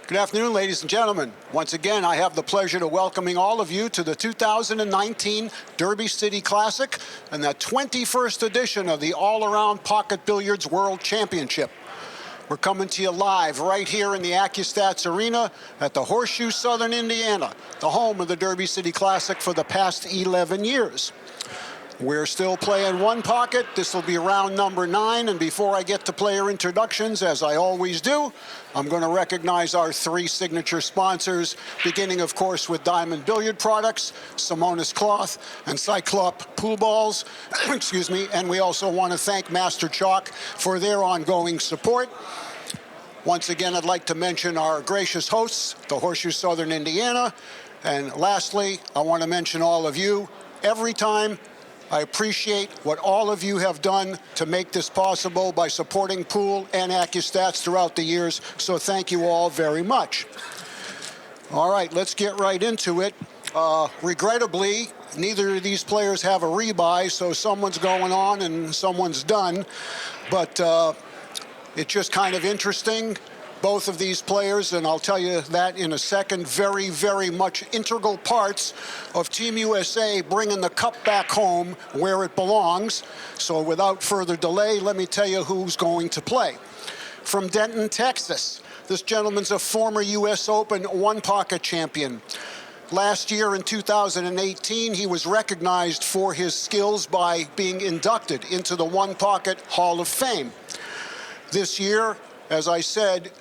Good afternoon, ladies and gentlemen. Once again, I have the pleasure to welcoming all of you to the 2019 Derby City Classic and the 21st edition of the All-Around Pocket Billiards World Championship. We're coming to you live right here in the ACCUSTATS Arena at the Horseshoe Southern Indiana, the home of the Derby City Classic for the past 11 years. We're still playing one pocket. This will be round number 9, and before I get to player introductions, as I always do, I'm going to recognize our 3 signature sponsors, beginning, of course, with Diamond Billiard Products, Simonis Cloth, and Cyclop Pool Balls. Excuse me. And we also want to thank Master Chalk for their ongoing support. Once again, I'd like to mention our gracious hosts, the Horseshoe Southern Indiana. And lastly, I want to mention all of you. Every time, I appreciate what all of you have done to make this possible by supporting Pool and ACCUSTATS throughout the years, so thank you all very much. All right, let's get right into it. Regrettably, neither of these players have a rebuy, so someone's going on and someone's done, but it's just kind of interesting. Both of these players, and I'll tell you that in a second, very, very much integral parts of Team USA bringing the cup back home where it belongs. So without further delay, let me tell you who's going to play. From Denton, Texas, this gentleman's a former US Open one-pocket champion. Last year in 2018, he was recognized for his skills by being inducted into the One-Pocket Hall of Fame. This year, as I said,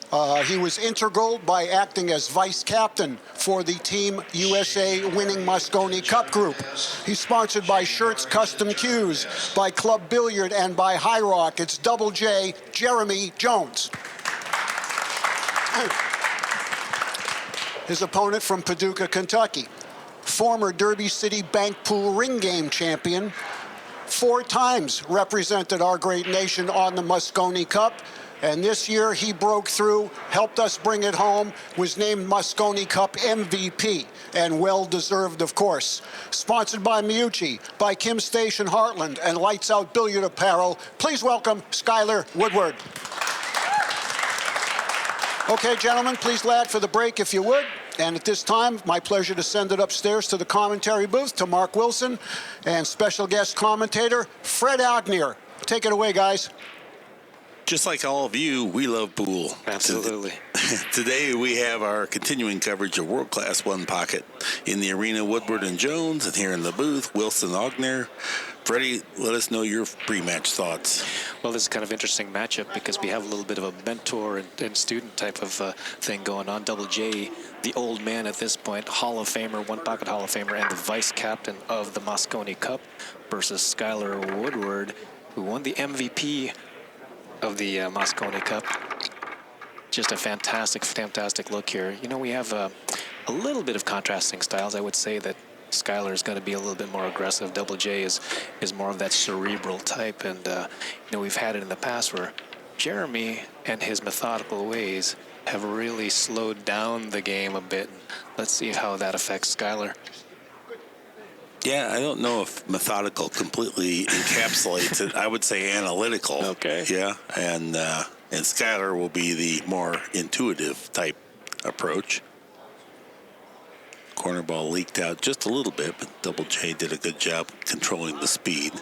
he was integral by acting as vice captain for the Team USA winning Mosconi Cup group. He's sponsored by Shirts Custom Cues, by Club Billiard, and by High Rock. It's Double J, Jeremy Jones. His opponent from Paducah, Kentucky, former Derby City Bank Pool Ring Game champion, 4 times represented our great nation on the Mosconi Cup. And this year he broke through, helped us bring it home, was named Mosconi Cup MVP, and well-deserved, of course. Sponsored by Miyuchi, by Kim Station Heartland, and Lights Out Billiard Apparel. Please welcome SKYLER Woodward. Okay, gentlemen, please lad for the break if you would. And at this time, my pleasure to send it upstairs to the commentary booth to Mark Wilson and special guest commentator Fred Agnir. Take it away, guys. Just like all of you, we love pool. Absolutely. Today we have our continuing coverage of world-class one pocket in the arena. Woodward and Jones, and here in the booth, Wilson, Agnir. Freddie, let us know your pre-match thoughts. Well, this is kind of an interesting matchup because we have a little bit of a mentor and student type of thing going on. Double J, the old man at this point, Hall of Famer, one-pocket Hall of Famer, and the vice captain of the Mosconi Cup, versus SKYLER Woodward, who won the MVP of the Mosconi Cup. Just a fantastic look here. You know, we have a little bit of contrasting styles. I would say that SKYLER is going to be a little bit more aggressive. Double J is more of that cerebral type, and you know, we've had it in the past where Jeremy and his methodical ways have really slowed down the game a bit. Let's see how that affects SKYLER. Yeah, I don't know if methodical completely encapsulates it. I would say analytical. Okay. Yeah, and SKYLER will be the more intuitive type approach. Corner ball leaked out just a little bit, but Double J did a good job controlling the speed.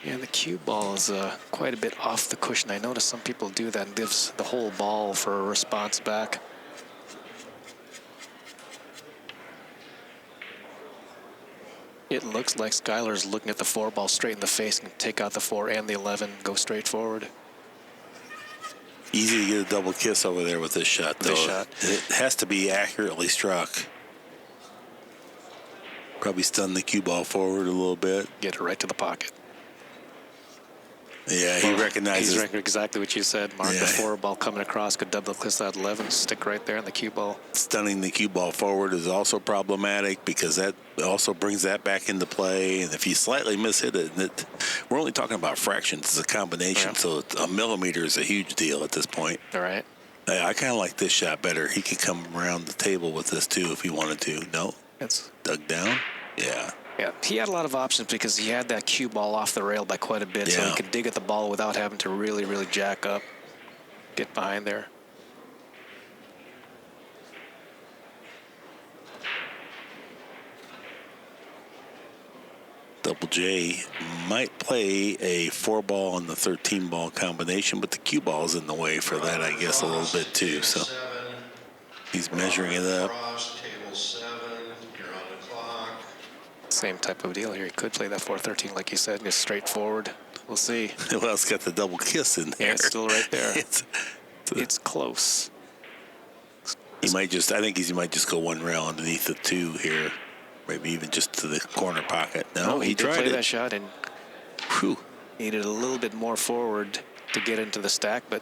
Yeah, the cue ball is quite a bit off the cushion. I noticed some people do that and gives the whole ball for a response back. It looks like SKYLER's looking at the 4 ball straight in the face and take out the 4 and the 11, go straight forward. Easy to get a double kiss over there with this shot, though. It has to be accurately struck. Probably stun the cue ball forward a little bit. Get it right to the pocket. Yeah, he recognizes. He's recognizing exactly what you said, Mark. Yeah. The 4 ball coming across could double kiss that 11, stick right there in the cue ball. Stunning the cue ball forward is also problematic because that also brings that back into play. And if you slightly mishit it, we're only talking about fractions. It's a combination, so a millimeter is a huge deal at this point. All right. I kind of like this shot better. He could come around the table with this too if he wanted to. No, It's dug down. Yeah. Yeah, he had a lot of options because he had that cue ball off the rail by quite a bit, so he could dig at the ball without having to really jack up, get behind there. Double J might play a 4-ball and the 13-ball combination, but the cue ball's in the way for that, I guess, a little bit too. So he's measuring it up. Table 7, you're on the clock. Same type of deal here. He could play that 4-13, like you said, just straightforward. We'll see. Well, it's got the double kiss in there. Yeah, it's still right there. It's close. He might just, I think he might just go one rail underneath the 2 here. Maybe even just to the corner pocket. No, he did tried play it. that shot and Whew. needed a little bit more forward to get into the stack, but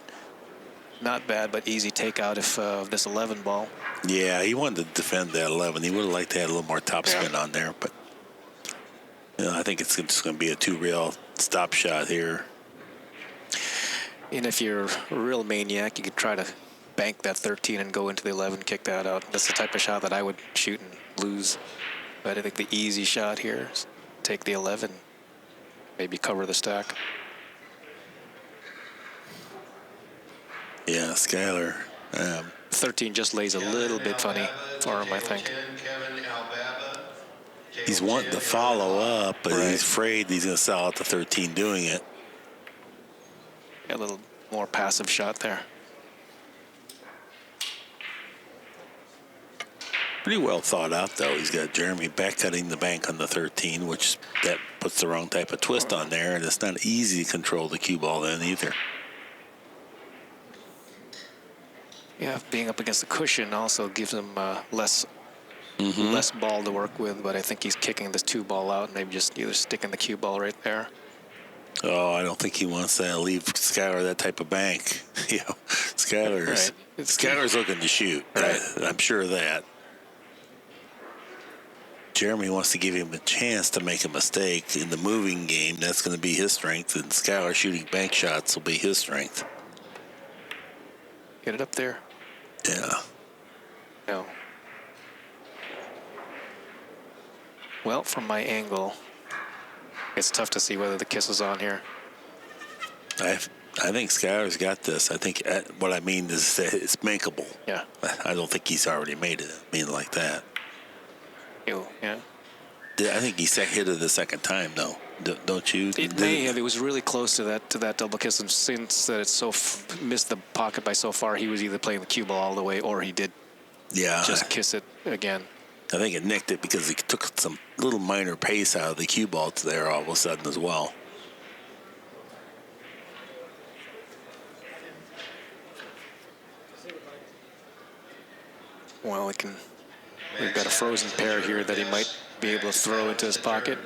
not bad, but easy takeout if this 11 ball. Yeah, he wanted to defend that 11. He would have liked to have a little more topspin on there, but you know, I think it's just going to be a 2-rail stop shot here. And if you're a real maniac, you could try to bank that 13 and go into the 11, kick that out. That's the type of shot that I would shoot and lose. But I think the easy shot here is take the 11, maybe cover the stack. Yeah, SKYLER. 13 just lays a little bit funny for him, I think. He's wanting to follow up, but Right. he's afraid he's going to sell out the 13 doing it. A little more passive shot there. Pretty well thought out, though. He's got Jeremy back cutting the bank on the 13, which that puts the wrong type of twist on there, and it's not easy to control the cue ball then either. Yeah, being up against the cushion also gives him less ball to work with, but I think he's kicking this 2 ball out, maybe just either sticking the cue ball right there. Oh, I don't think he wants to leave SKYLER that type of bank. You know, SKYLER's Right. SKYLER's looking to shoot. Right. I'm sure of that. Jeremy wants to give him a chance to make a mistake in the moving game. That's going to be his strength, and SKYLER shooting bank shots will be his strength. Get it up there. Yeah. No. Well, from my angle, it's tough to see whether the kiss is on here. I think SKYLER's got this. I think what I mean is that it's makeable. Yeah. I don't think he's already made it. I mean, like that. Yeah. I think he hit it the second time, though. Don't you? It may have. It was really close to that double kiss, and since that it's missed the pocket by so far, he was either playing the cue ball all the way or he did just kiss it again. I think it nicked it because he took some little minor pace out of the cue ball to there all of a sudden as well. Well, we've got a frozen pair here that he might be able to throw into his pocket.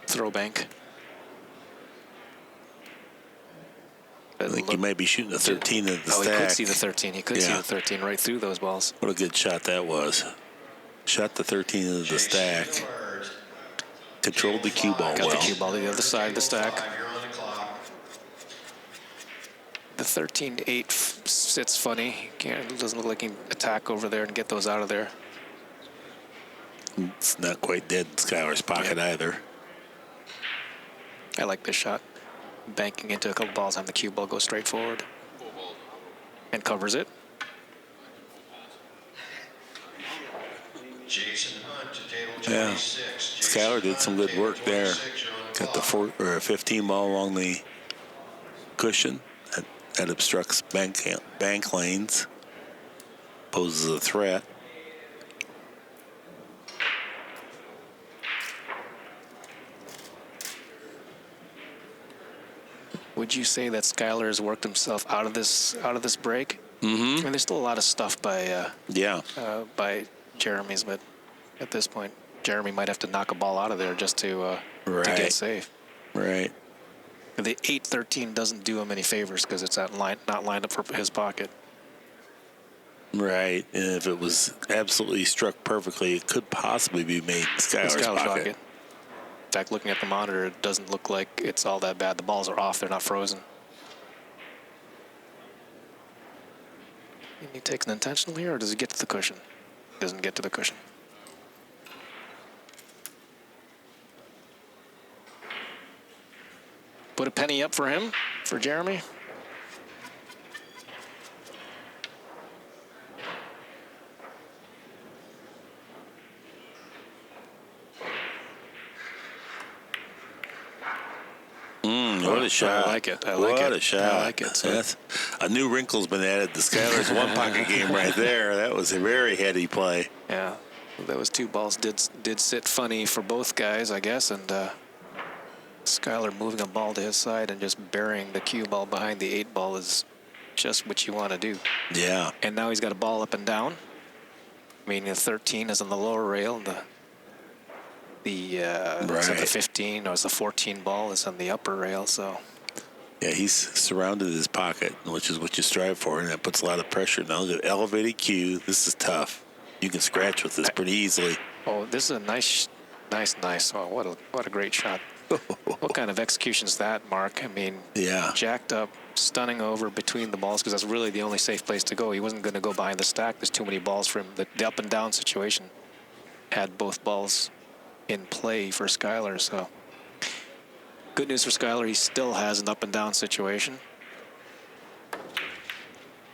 Throw bank. I think he might be shooting the 13 in the stack. Oh, he could see the 13. He could see the 13 right through those balls. What a good shot that was. Shot the 13 into the stack. Controlled the cue ball Got well. the cue ball to the other side of the stack. The 13-8 sits funny. It doesn't look like he can attack over there and get those out of there. It's not quite dead in SKYLER's pocket either. I like this shot. Banking into a couple balls, having the cue ball go straight forward. And covers it. Yeah, SKYLER did some good work there. Got the 15 ball along the cushion. That obstructs bank lanes. Poses a threat. Would you say that SKYLER has worked himself out of this break? Mm-hmm. I mean, there's still a lot of stuff by Jeremy's, but at this point, Jeremy might have to knock a ball out of there just to get safe. Right. The 8-13 doesn't do him any favors because it's not lined up for his pocket. Right, and if it was absolutely struck perfectly, it could possibly be made in SKYLER's pocket. In fact, looking at the monitor, it doesn't look like it's all that bad. The balls are off; they're not frozen. And he takes an intentional here, or does he get to the cushion? Doesn't get to the cushion. Put a penny up for him, for Jeremy. What a shot. I like it. I like it. What a shot. I like it. So That's, a new wrinkle's been added to SKYLER's one-pocket game right there. That was a very heady play. yeah, those two balls did sit funny for both guys, I guess, and SKYLER moving a ball to his side and just burying the cue ball behind the 8 ball is just what you want to do. Yeah. And now he's got a ball up and down, meaning the 13 is on the lower rail, and is it the 15 or is the 14 ball is on the upper rail. So Yeah, he's surrounded his pocket, which is what you strive for, and that puts a lot of pressure. Now the elevated cue. This is tough. You can scratch with this pretty easily. oh, this is a nice. Oh, what a great shot. What kind of execution is that, Mark? I mean, Yeah. jacked up, stunning over between the balls, because that's really the only safe place to go. He wasn't going to go behind the stack. There's too many balls for him. The up and down situation had both balls in play for SKYLER. So good news for SKYLER, he still has an up and down situation.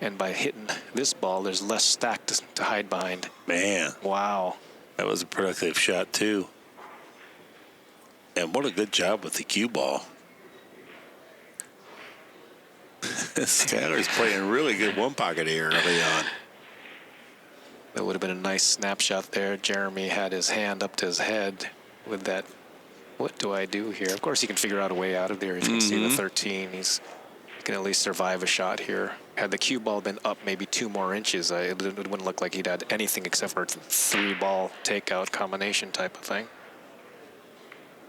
And by hitting this ball, there's less stack to hide behind. Man, Wow. that was a productive shot, too. And what a good job with the cue ball. SKYLER's playing really good one-pocket here early on. That would have been a nice snapshot there. Jeremy had his hand up to his head with that. What do I do here? Of course, he can figure out a way out of there. As you can see the 13. He can at least survive a shot here. Had the cue ball been up maybe 2 more inches, it wouldn't look like he'd had anything except for a 3-ball takeout combination type of thing.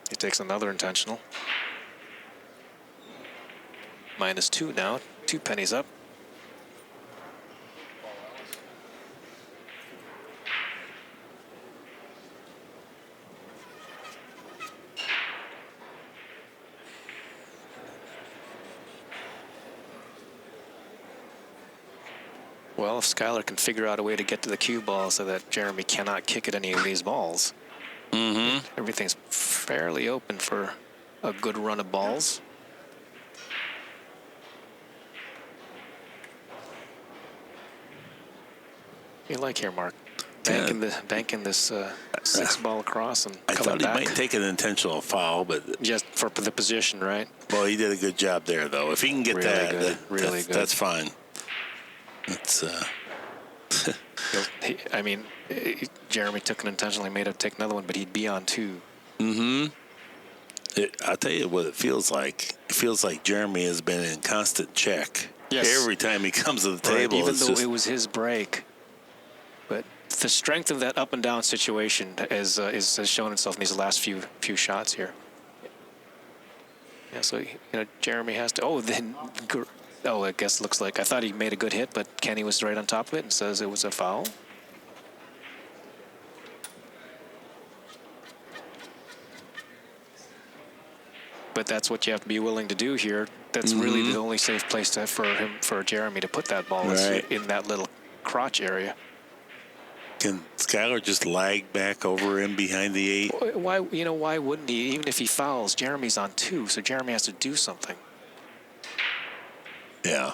He takes another intentional. -2 now. 2 pennies up. Well, if SKYLER can figure out a way to get to the cue ball so that Jeremy cannot kick at any of these balls, everything's fairly open for a good run of balls. What do you like here, Mark? Banking this 6-ball across and I coming thought he back. might take an intentional foul, but Just for the position, right? well, he did a good job there, though. If he can get Really that, good, really good. that's fine. It's Jeremy took an intentional. He may have taken another one, but he'd be on 2. I'll tell you what it feels like. It feels like Jeremy has been in constant check. Yes. Every time he comes to the table. Even it's though just, it was his break. But the strength of that up and down situation has shown itself in these last few shots here. Yeah, so Jeremy has to. I guess looks like I thought he made a good hit, but Kenny was right on top of it and says it was a foul. But that's what you have to be willing to do here. That's really the only safe place for Jeremy to put that ball is Right. in that little crotch area. can SKYLER just lag back over him behind the 8? Why wouldn't he? Even if he fouls, Jeremy's on 2, so Jeremy has to do something. Yeah.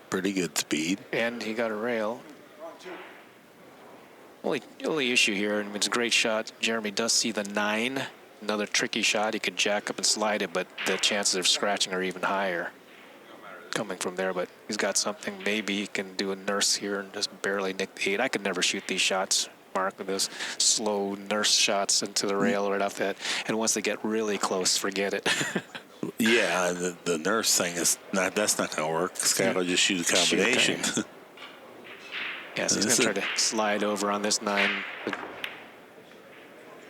Pretty good speed. And he got a rail. Only issue here, and it's a great shot. Jeremy does see the 9. Another tricky shot. He could jack up and slide it, but the chances of scratching are even higher coming from there. But he's got something. Maybe he can do a nurse here and just barely nick the 8. I could never shoot these shots, Mark, with those slow nurse shots into the rail right off that. And once they get really close, forget it. Yeah, the nurse thing that's not going to work. SKYLER just shoot a combination. Yeah, so he's going to try to slide over on this 9.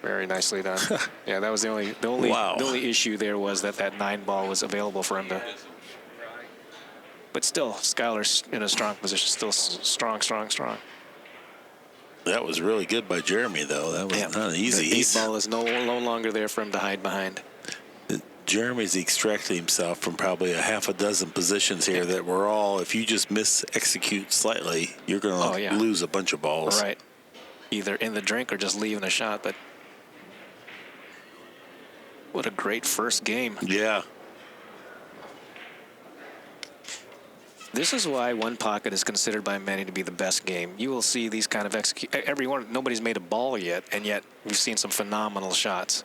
Very nicely done. Yeah, that was the only issue there was that 9 ball was available for him to. But still, SKYLER's in a strong position. Still strong. That was really good by Jeremy, though. That was not easy. The 8 ball is no longer there for him to hide behind. Jeremy's extracted himself from probably a half a dozen positions here that were all, if you just execute slightly, you're going to lose a bunch of balls. Right. Either in the drink or just leaving a shot. But what a great first game. Yeah. This is why one pocket is considered by many to be the best game. You will see these kind of nobody's made a ball yet, and yet we've seen some phenomenal shots.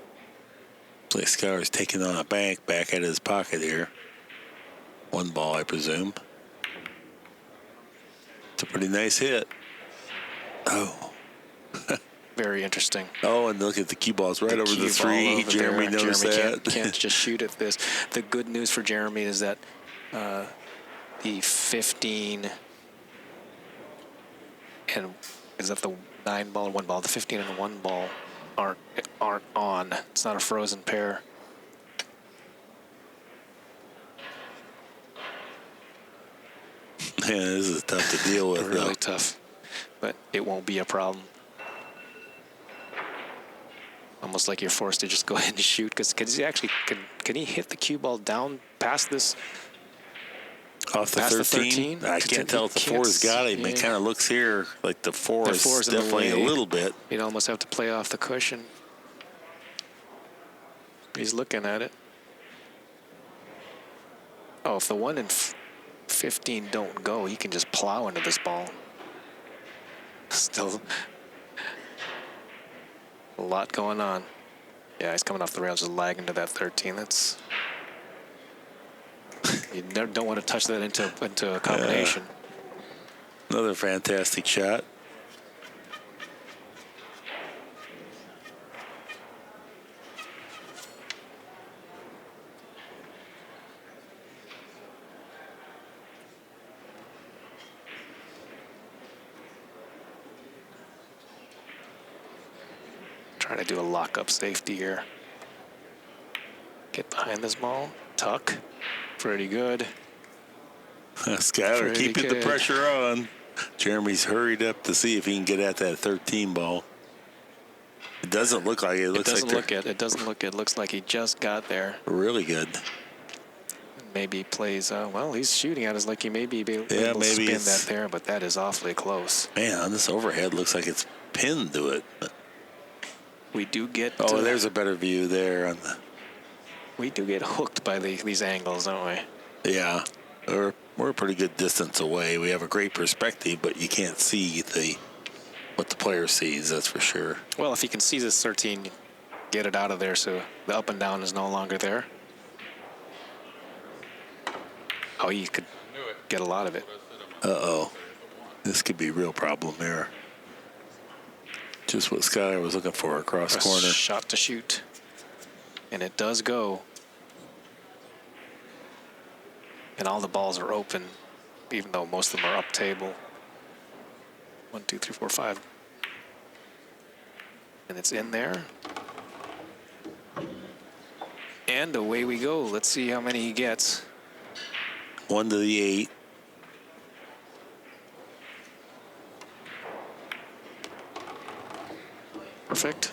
Play Skyler's taking on a bank back at his pocket here. One ball, I presume. It's a pretty nice hit. Oh. Very interesting. Oh, and look at the cue balls right over the three. Jeremy knows that. Can't just shoot at this. The good news for Jeremy is that the 15 and is that the 9 ball or 1 ball? The 15 and the 1 ball aren't on. It's not a frozen pair. Yeah, this is tough to deal with. Really tough, but it won't be a problem. Almost like you're forced to just go ahead and shoot, because can he hit the cue ball down past this? Off the 13? I can't tell if the 4's got him. It kind of looks here like the 4 is definitely a little bit. You'd almost have to play off the cushion. He's looking at it. Oh, if the 1 and 15 don't go, he can just plow into this ball. Still a lot going on. Yeah, he's coming off the rails, just lagging to that 13. That's you don't want to touch that into a combination. Another fantastic shot. Trying to do a lock-up safety here. Get behind this ball. Tuck. Pretty good. Skyler keeping the pressure on. Jeremy's hurried up to see if he can get at that 13 ball. It doesn't look like it. It doesn't look it. Looks like he just got there. Really good. Maybe plays. Well, he's shooting at us like he may be able to spin that there, but that is awfully close. Man, on this overhead, looks like it's pinned to it. We do get. Oh, there's a better view there on the. We do get hooked by these angles, don't we? Yeah, we're a pretty good distance away. We have a great perspective, but you can't see what the player sees. That's for sure. Well, if you can see this 13, get it out of there so the up and down is no longer there. Oh, you could get a lot of it. Uh-oh. This could be a real problem here. Just what Skyler was looking for across corner. Shot to shoot. And it does go. And all the balls are open, even though most of them are up table. 1, 2, 3, 4, 5. And it's in there. And away we go. Let's see how many he gets. 1 to the 8. Perfect.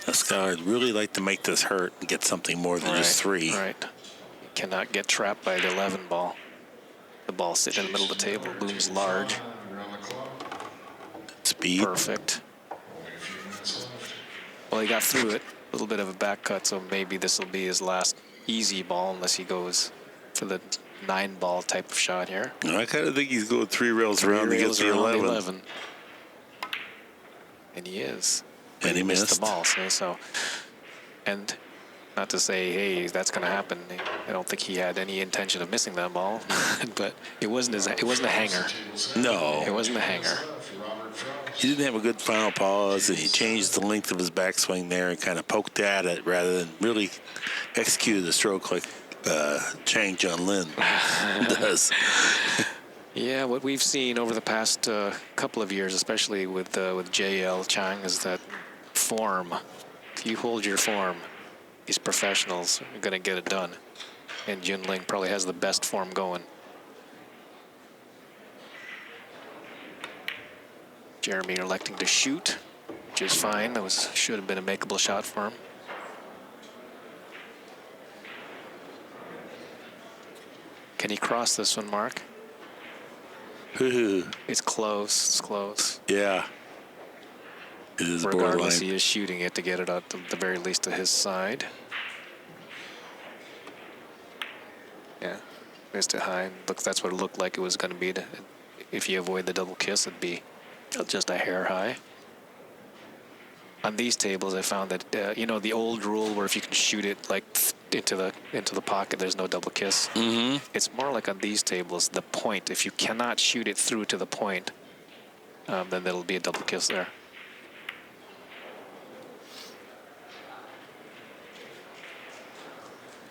Skyler would really like to make this hurt and get something more than just 3. Right. You cannot get trapped by the 11 ball. The ball sitting in the middle of the table, looms large. Speed. Perfect. Well, he got through it. A little bit of a back cut, so maybe this will be his last easy ball unless he goes for the 9 ball type of shot here. I kind of think he's going 3 rails around to get the 11. And he is. And he missed the ball. So, and not to say, hey, that's going to happen. I don't think he had any intention of missing that ball, but it wasn't a hanger. No, it wasn't a hanger. He didn't have a good final pause, and he changed the length of his backswing there and kind of poked at it rather than really executed the stroke like Chang Jun Lin does. Yeah, what we've seen over the past couple of years, especially with JL Chang, is that form. If you hold your form, these professionals are going to get it done. And Jun Ling probably has the best form going. Jeremy electing to shoot, which is fine. That should have been a makeable shot for him. Can he cross this one, Mark? It's close. It's close. Yeah. It is Regardless, borderline. he is shooting it to get it at the very least to his side. Yeah, missed it high. Look, that's what it looked like it was going to be. If you avoid the double kiss, it'd be just a hair high. on these tables, I found that you know, the old rule where if you can shoot it like into the pocket, there's no double kiss. It's more like on these tables, the point. If you cannot shoot it through to the point, then there'll be a double kiss there.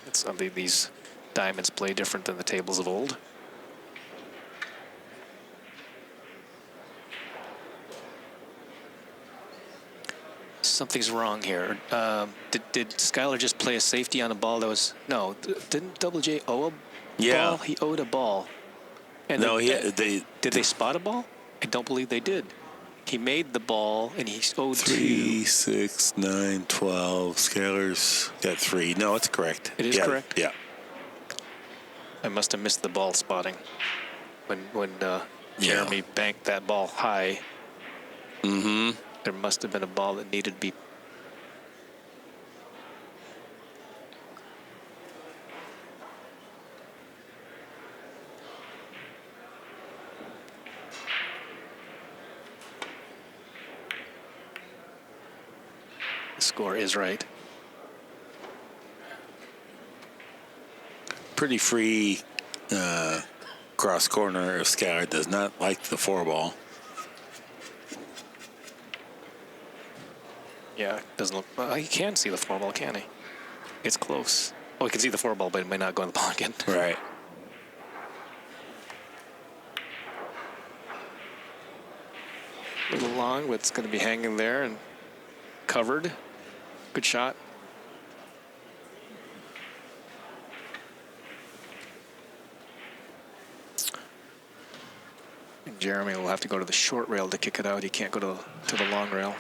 It's these diamonds play different than the tables of old. Something's wrong here. Did Skyler just play a safety on a ball that was... No, didn't Double J owe a ball? He owed a ball. And No, did they spot a ball? I don't believe they did. He made the ball, and he owed 3, 2. 6, 9, 12. Skyler's got 3. No, it's correct. It is correct? Yeah. I must have missed the ball spotting when Jeremy banked that ball high. There must have been a ball that needed to be... The score is right. Pretty free cross corner if Skyler does not like the 4-ball. Yeah, doesn't look... Well, he can see the 4-ball, can he? It's close. Oh, he can see the 4-ball, but it may not go in the pocket. Right. A little long, but it's going to be hanging there and covered. Good shot. And Jeremy will have to go to the short rail to kick it out. He can't go to the long rail.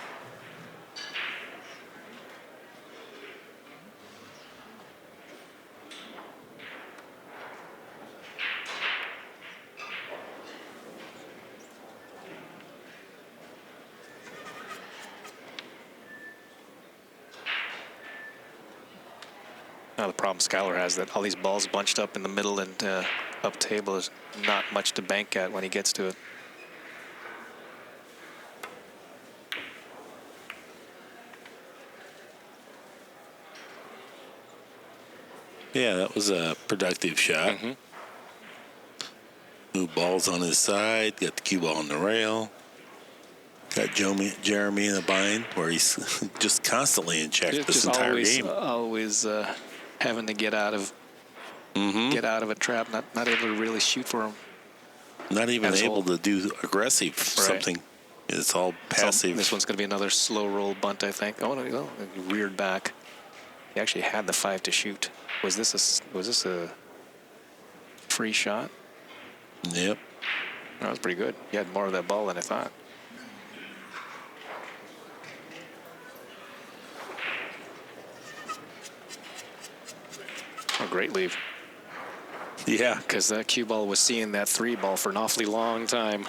Now the problem Skyler has that all these balls bunched up in the middle and up table is not much to bank at when he gets to it. Yeah, that was a productive shot. Move balls on his side, got the cue ball on the rail. Got Jeremy in a bind where he's just constantly in check this entire game. Always having to get out of a trap, not able to really shoot for him. Not even able to do aggressive something. It's all passive. This one's going to be another slow roll bunt, I think. Oh no, he reared back. He actually had the 5 to shoot. Was this a free shot? Yep. That was pretty good. He had more of that ball than I thought. Oh, great leave. Yeah. Because that cue ball was seeing that 3 ball for an awfully long time.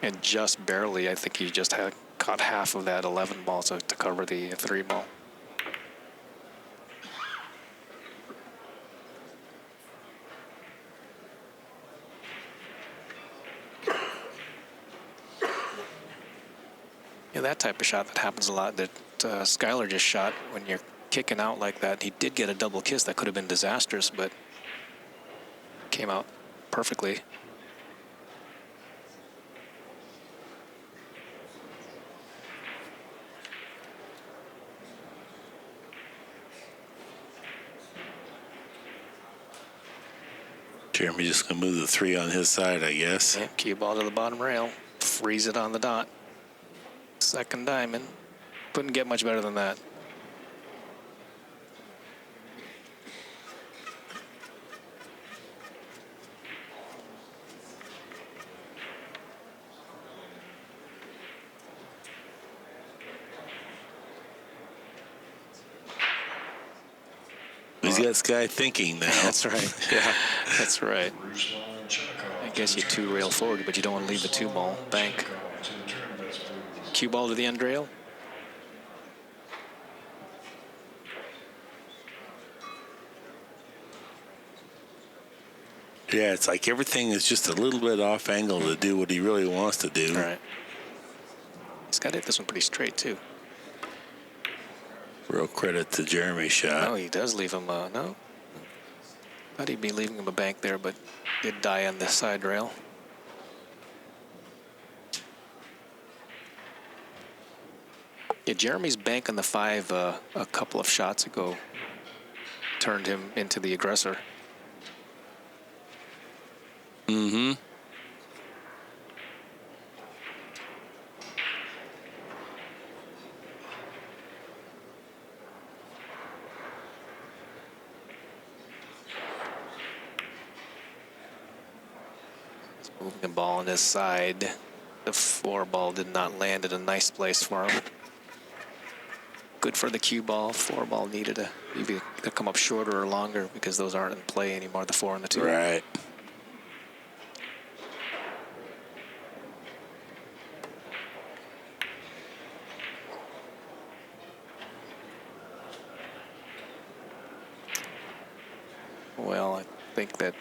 And just barely, I think he just had caught half of that 11 ball to cover the 3 ball. Yeah, that type of shot that happens a lot that Skyler just shot when you're kicking out like that. He did get a double kiss that could have been disastrous, but came out perfectly. Jeremy just going to move the 3 on his side, I guess. Yeah, cue ball to the bottom rail. Freeze it on the dot. Second diamond. Couldn't get much better than that. He's got Sky thinking now. That's right. Yeah, that's right. I guess you 2 rail forward, but you don't want to leave the 2 ball. Bank. Cue ball to the end rail. Yeah, it's like everything is just a little bit off angle to do what he really wants to do. All right. He's got to hit this one pretty straight, too. Real credit to Jeremy's shot. No, he does leave him. No, thought he'd be leaving him a bank there, but did die on the side rail. Yeah, Jeremy's bank on the 5 a couple of shots ago turned him into the aggressor. Mm-hmm. Moving the ball on his side. The 4 ball did not land in a nice place for him. Good for the cue ball. 4 ball needed to either come up shorter or longer because those aren't in play anymore, the 4 and the 2. Right. Well, I think that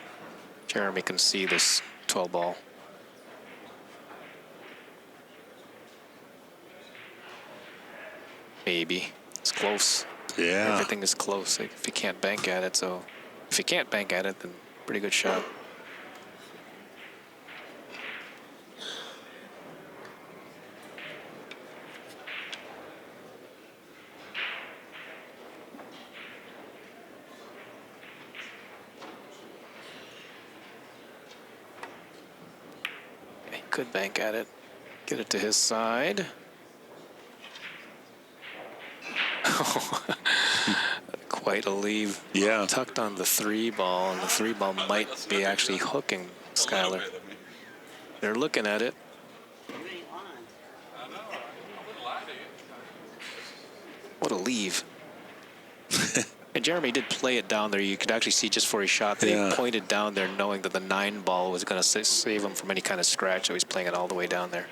Jeremy can see this 12 ball. Maybe. It's close. Yeah. Everything is close if you can't bank at it. So if you can't bank at it, then pretty good shot. He could bank at it. Get it to his side. Quite a leave. Yeah. Tucked on the 3 ball, and the 3 ball might be actually hooking SKYLER. They're looking at it. What a leave. And Jeremy did play it down there. You could actually see just before he shot that he pointed down there knowing that the 9 ball was going to save him from any kind of scratch, so he's playing it all the way down there.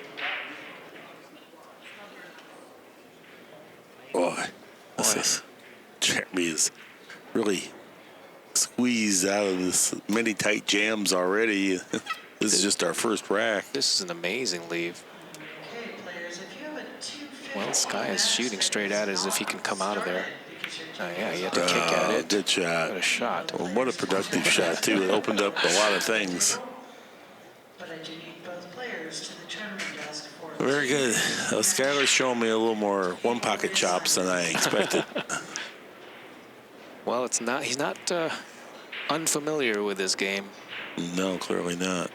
Boy, Jeremy is really squeezed out of this many tight jams already. This is just our first rack. This is an amazing leave. Well, Sky is shooting straight at it as if he can come out of there. Yeah, he had to kick at it. Good shot. What a shot. Well, what a productive shot, too. It opened up a lot of things. Very good. SKYLER's showing me a little more one-pocket chops than I expected. Well, it's not. He's not unfamiliar with this game. No, clearly not.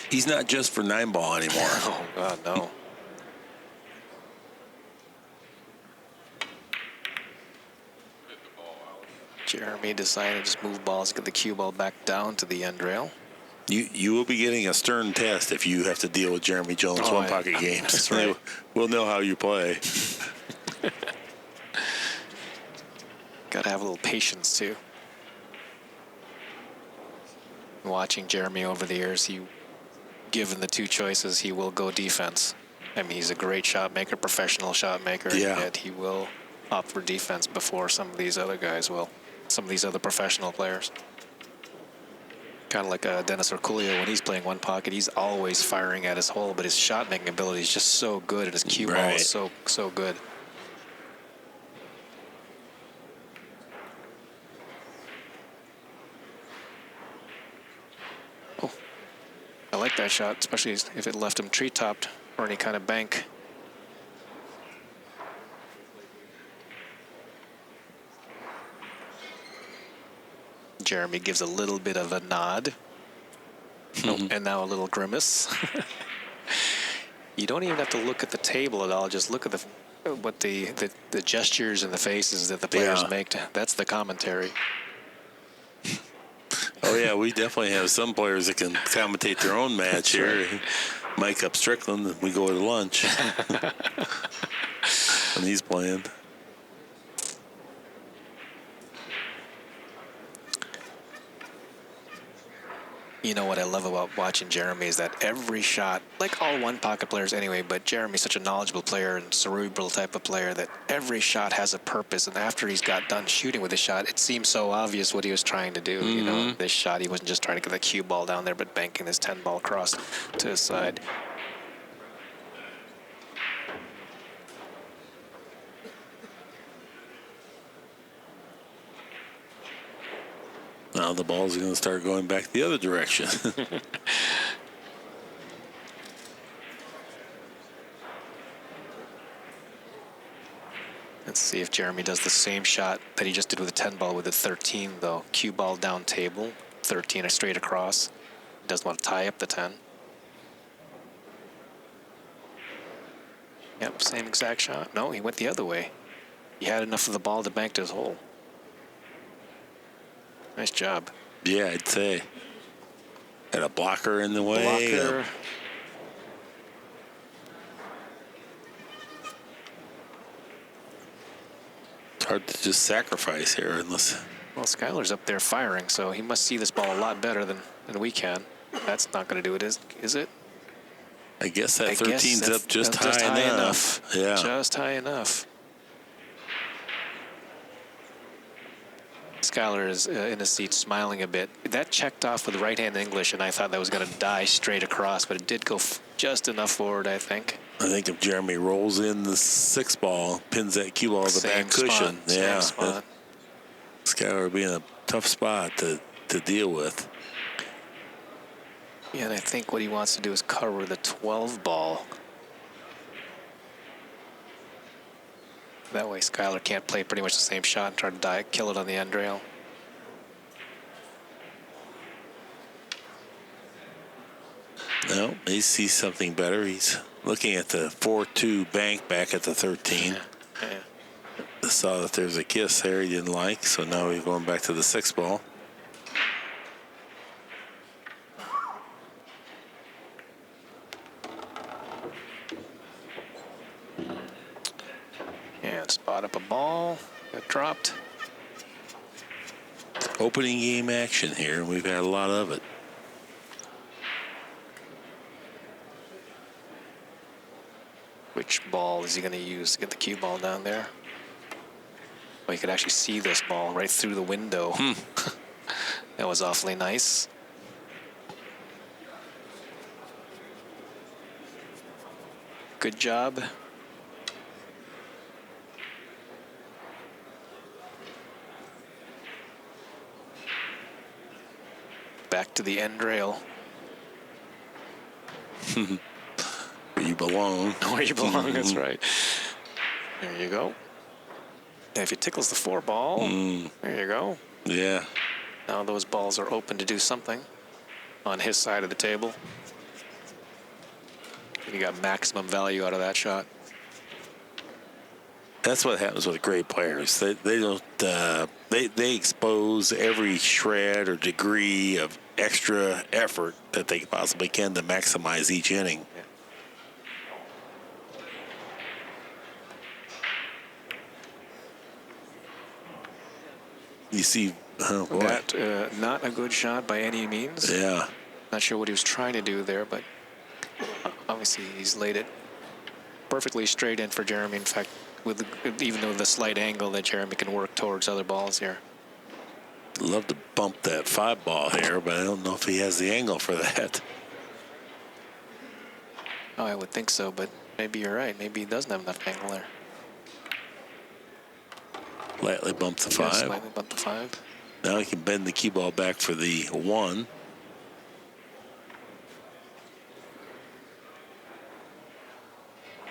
He's not just for 9-ball anymore. Oh, God, no. Jeremy decided to just move balls, get the cue ball back down to the end rail. You will be getting a stern test if you have to deal with Jeremy Jones' one-pocket games. That's right. We'll know how you play. Got to have a little patience, too. Watching Jeremy over the years, given the 2 choices, he will go defense. I mean, he's a great shot maker, professional shot maker, yet he will opt for defense before some of these other guys will, some of these other professional players. Kind of like Dennis Orculio, when he's playing one pocket, he's always firing at his hole, but his shot-making ability is just so good, and his cue ball is so good. Oh, I like that shot, especially if it left him tree-topped or any kind of bank. Jeremy gives a little bit of a nod. And now a little grimace. You don't even have to look at the table at all. Just look at the gestures and the faces that the players make. That's the commentary. Oh, yeah, we definitely have some players that can commentate their own match here. Right. Mike up Strickland, we go to lunch. And he's playing. You know what I love about watching Jeremy is that every shot, like all one-pocket players anyway, but Jeremy's such a knowledgeable player and cerebral type of player that every shot has a purpose. And after he's got done shooting with his shot, it seems so obvious what he was trying to do. You know, this shot, he wasn't just trying to get the cue ball down there, but banking this 10-ball across to his side. Now the balls are going to start going back the other direction. Let's see if Jeremy does the same shot that he just did with the 10 ball with the 13, though. Cue ball down table, 13 straight across. Doesn't want to tie up the 10. Yep, same exact shot. No, he went the other way. He had enough of the ball to bank to his hole. Nice job. Yeah, I'd say. Had a blocker in the way. Blocker. It's hard to just sacrifice here unless... Well, Skyler's up there firing, so he must see this ball a lot better than we can. That's not going to do it, is it? I guess that 13's up just high enough. Yeah. Just high enough. Skyler is in his seat smiling a bit. That checked off with right-hand English, and I thought that was going to die straight across, but it did go just enough forward, I think. I think if Jeremy rolls in the 6 ball, pins that cue ball to the back cushion. Yeah. Same spot. Skyler would be in a tough spot to deal with. Yeah, and I think what he wants to do is cover the 12 ball. That way Skyler can't play pretty much the same shot and try to kill it on the end rail. No, he sees something better. He's looking at the 4-2 bank back at the 13. Yeah. Saw that there's a kiss there he didn't like, so now he's going back to the 6 ball. And spot up a ball. Got dropped. Opening game action here, and we've had a lot of it. Which ball is he going to use to get the cue ball down there? Well, you could actually see this ball right through the window. That was awfully nice. Good job. Back to the end rail. Where you belong. Where you belong, that's right. There you go. And if he tickles the 4 ball, there you go. Yeah. Now those balls are open to do something on his side of the table. You got maximum value out of that shot. That's what happens with great players. They don't they expose every shred or degree of extra effort that they possibly can to maximize each inning. You see, oh boy. That not a good shot by any means. Yeah. Not sure what he was trying to do there, but obviously he's laid it perfectly straight in for Jeremy. In fact, with even though the slight angle that Jeremy can work towards other balls here. Love to bump that 5 ball here, but I don't know if he has the angle for that. Oh, I would think so, but maybe you're right. Maybe he doesn't have enough angle there. Lightly bump the 5. Yeah, slightly bump the 5. Now he can bend the cue ball back for the 1.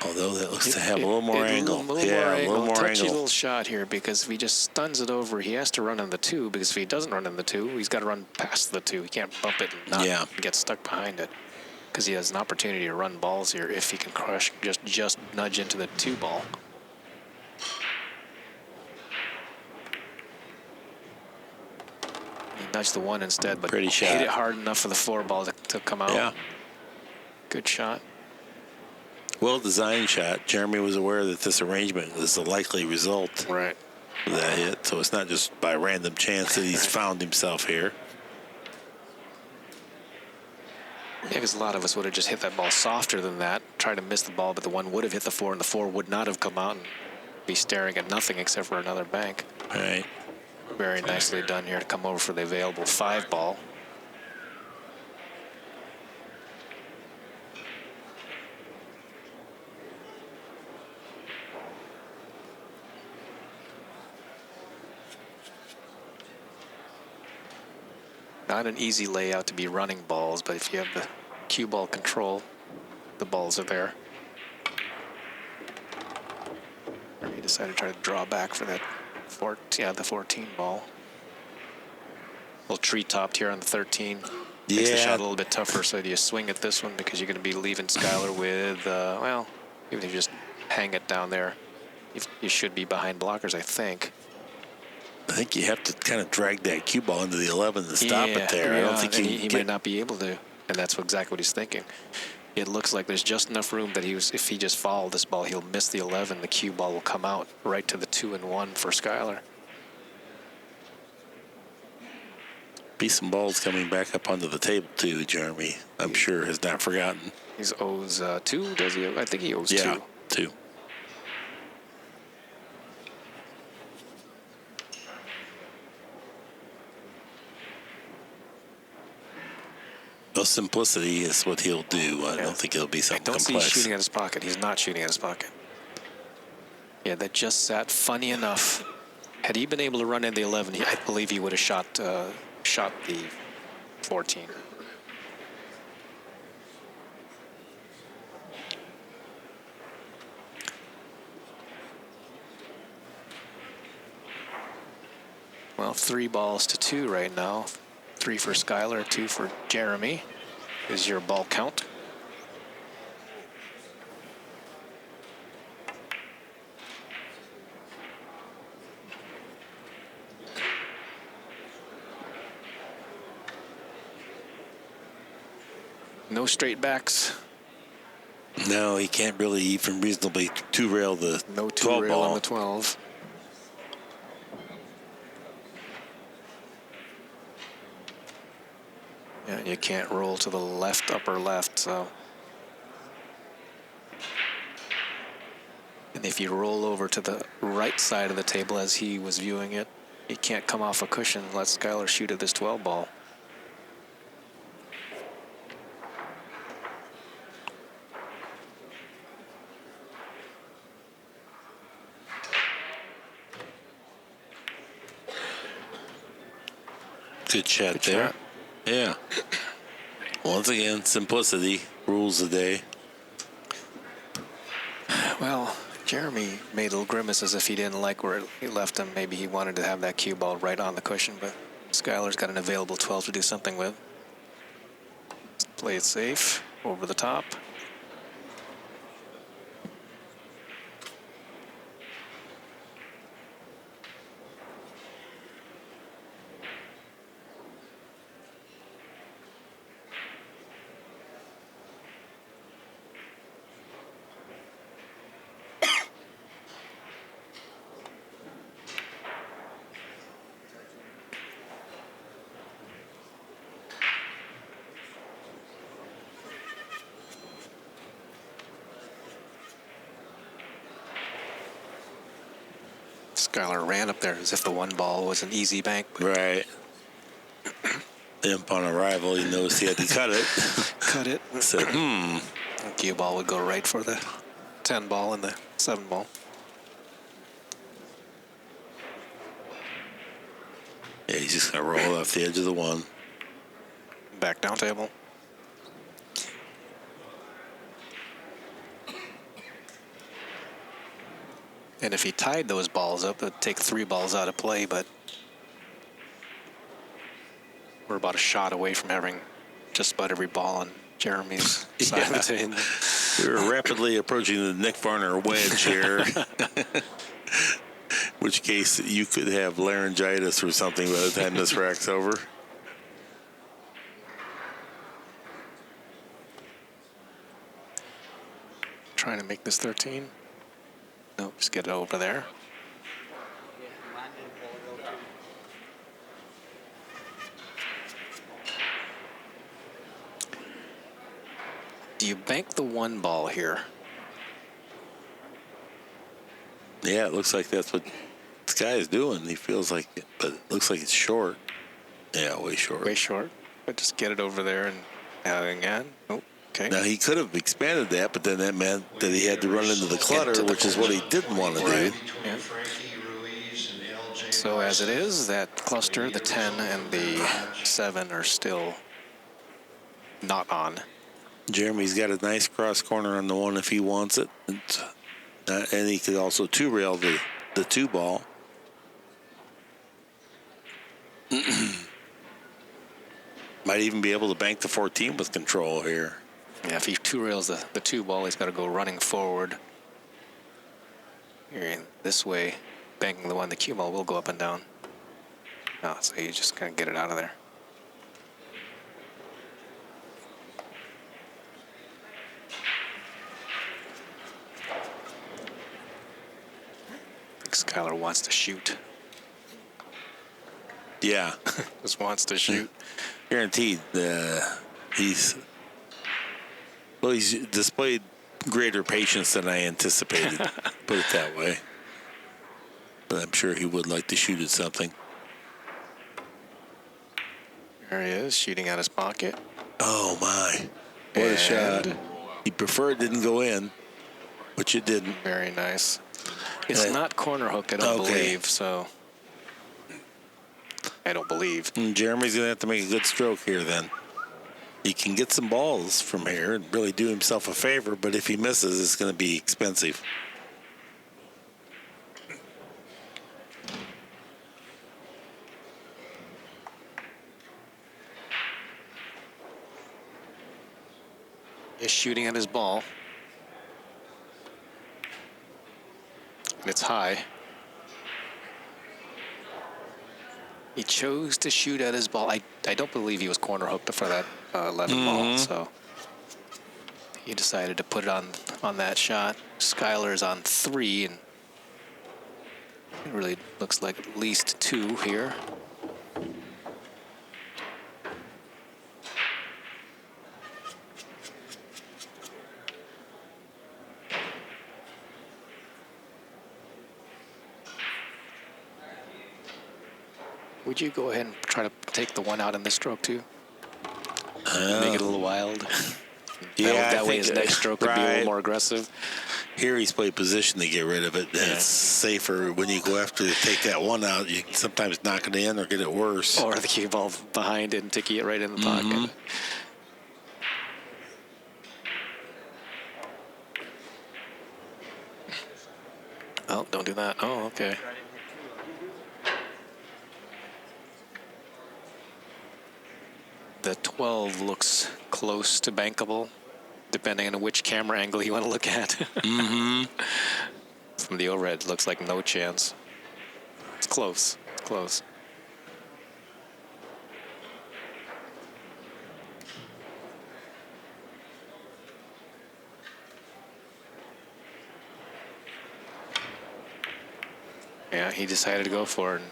Although that looks to have a little more angle. A little more touchy little shot here, because if he just stuns it over, he has to run in the 2, because if he doesn't run in the 2, he's got to run past the 2. He can't bump it and not get stuck behind it, because he has an opportunity to run balls here if he can crush, just nudge into the 2 ball. He nudged the 1 instead, but pretty shot. Hit it hard enough for the 4 ball to come out. Yeah. Good shot. Well-designed shot. Jeremy was aware that this arrangement was the likely result Right. of that hit, so it's not just by random chance that he's found himself here. Yeah, because a lot of us would have just hit that ball softer than that, try to miss the ball, but the 1 would have hit the 4, and the 4 would not have come out and be staring at nothing except for another bank. Right. Very nicely done here to come over for the available 5 ball. Not an easy layout to be running balls, but if you have the cue ball control, the balls are there. He decided to try to draw back for that the 14 ball. A little tree topped here on the 13. Makes the shot a little bit tougher. So do you swing at this one because you're going to be leaving Skyler with, well, even if you just hang it down there, you should be behind blockers, I think. I think you have to kind of drag that cue ball into the 11 and stop it there. I don't think he might not be able to, and that's exactly what he's thinking. It looks like there's just enough room that if he just fouled this ball, he'll miss the 11. The cue ball will come out right to the 2 and 1 for Skyler. Be some balls coming back up onto the table too. Jeremy, I'm sure, has not forgotten. He owes 2, does he? I think he owes 2. Yeah, 2. No, simplicity is what he'll do. I don't think it'll be something complex. I don't see he's shooting at his pocket. He's not shooting at his pocket. Yeah, that just sat. Funny enough, had he been able to run in the 11, I believe he would have shot the 14. Well, 3 balls to 2 right now. 3 for Skyler, 2 for Jeremy is your ball count. No straight backs. No, he can't really even reasonably two-rail the no 12 two-rail ball. on the 12. Yeah, you can't roll to the left, upper left, so. And if you roll over to the right side of the table as he was viewing it, you can't come off a cushion and let Skyler shoot at this 12 ball. Good shot there. Shot. Yeah. Once again, simplicity rules the day. Well, Jeremy made a little grimace as if he didn't like where he left him. Maybe he wanted to have that cue ball right on the cushion, but Skyler's got an available 12 to do something with. Let's play it safe, over the top. Skyler ran up there as if the 1 ball was an easy bank. Right. Then upon arrival, he noticed he had to cut it. Cut it. Said, The cue ball would go right for the 10 ball and the 7 ball. Yeah, he's just going to roll off the edge of the 1. Back down table. And if he tied those balls up, it would take 3 balls out of play, but we're about a shot away from having just about every ball on Jeremy's side of the table. We're rapidly approaching the Nick Varner wedge here. In which case you could have laryngitis or something by the time this rack's over. Trying to make this 13. Nope, just get it over there. Do you bank the 1 ball here? Yeah, it looks like that's what this guy is doing. He feels like it, but it looks like it's short. Yeah, way short. Way short. But just get it over there and again. Oh, okay. Now, he could have expanded that, but then that meant that he had to run into the clutter, which is what he didn't want to do. Yeah. So as it is, that cluster, the 10 and the 7 are still not on. Jeremy's got a nice cross corner on the one if he wants it. And he could also two-rail the 2 ball. Might even be able to bank the 14 with control here. Yeah, if he two rails the 2 ball, he's got to go running forward. Here, this way, banking the 1, the cue ball will go up and down. No, so you just kind of get it out of there. I think Skyler wants to shoot. Yeah. Just wants to shoot. Guaranteed. He's displayed greater patience than I anticipated. Put it that way. But I'm sure he would like to shoot at something. There he is, shooting out his pocket. Oh, my. What a shot. He preferred it didn't go in, which it didn't. Very nice. It's not corner hooked, I don't believe, so... I don't believe. Jeremy's going to have to make a good stroke here then. He can get some balls from here and really do himself a favor, but if he misses, it's going to be expensive. He's shooting at his ball. And it's high. He chose to shoot at his ball. I don't believe he was corner hooked for that 11 ball, so he decided to put it on that shot. Skyler's on 3, and it really looks like at least 2 here. Would you go ahead and try to take the 1 out in this stroke too? Make it a little wild. Yeah, that way his next stroke would be a little more aggressive. Here he's played position to get rid of it. Yeah. It's safer when you go after to take that 1 out. You can sometimes knock it in or get it worse. Or the cue ball behind it and ticky it right in the pocket. Oh, don't do that. Oh, okay. The 12 looks close to bankable, depending on which camera angle you want to look at. From the overhead, looks like no chance. It's close. It's close. Yeah, he decided to go for it.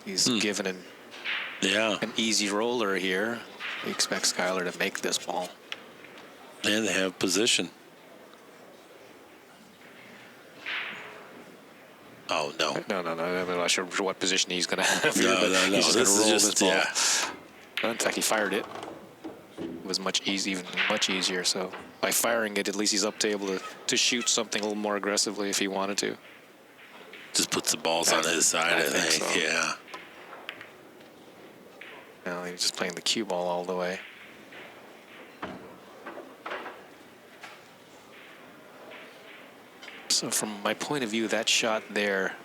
He's given an easy roller here. He expects Skyler to make this ball. And they have position. Oh, no. No. I'm not sure what position he's going to have here. No. He's just going to roll this ball. Yeah. In fact, he fired it. It was much easier. So by firing it, at least he's up to able to shoot something a little more aggressively if he wanted to. Just puts the balls on his side, I think. So. Yeah. No, he's just playing the cue ball all the way. So from my point of view, that shot there,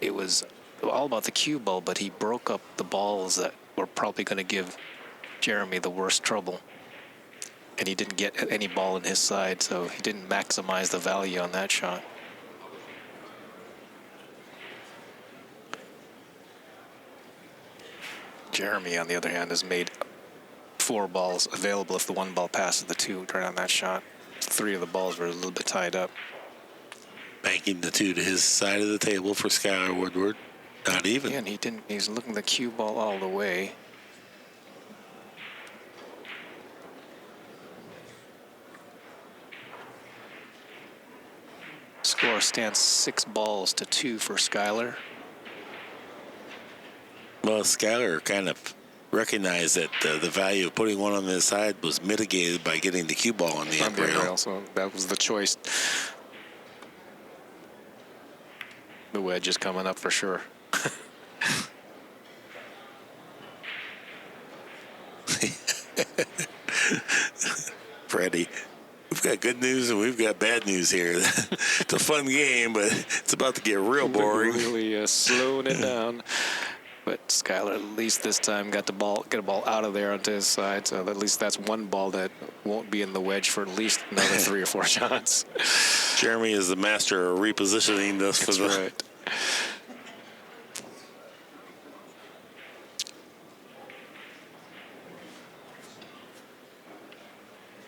it was all about the cue ball, but he broke up the balls that were probably going to give Jeremy the worst trouble. And he didn't get any ball in his side, so he didn't maximize the value on that shot. Jeremy, on the other hand, has made 4 balls available if the 1 ball passes the 2 right on that shot. 3 of the balls were a little bit tied up. Banking the 2 to his side of the table for SKYLER Woodward. Not even. Yeah, and he didn't. He's looking the cue ball all the way. Score stands 6 balls to 2 for Skyler. Well, SKYLER kind of recognized that the value of putting 1 on the side was mitigated by getting the cue ball on the end rail. So that was the choice. The wedge is coming up for sure. Freddie, we've got good news and we've got bad news here. It's a fun game, but it's about to get real boring. Really slowing it down. But SKYLER at least this time got a ball out of there onto his side. So at least that's one ball that won't be in the wedge for at least another 3 or 4 shots. Jeremy is the master of repositioning this for the. Right.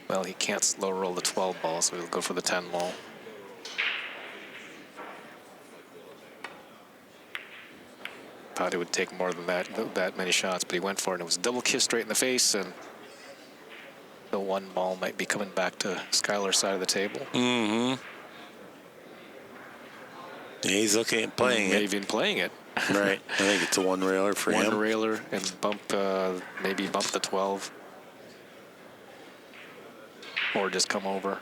Well, he can't slow roll the 12 ball, so he'll go for the 10 ball. Thought it would take more than that many shots, but he went for it. And it was a double kiss straight in the face, and the 1 ball might be coming back to SKYLER's side of the table. Mm-hmm. Yeah, he's okay at playing it. Even playing it. Right. I think it's a 1 railer for him. 1 railer and maybe bump the 12. Or just come over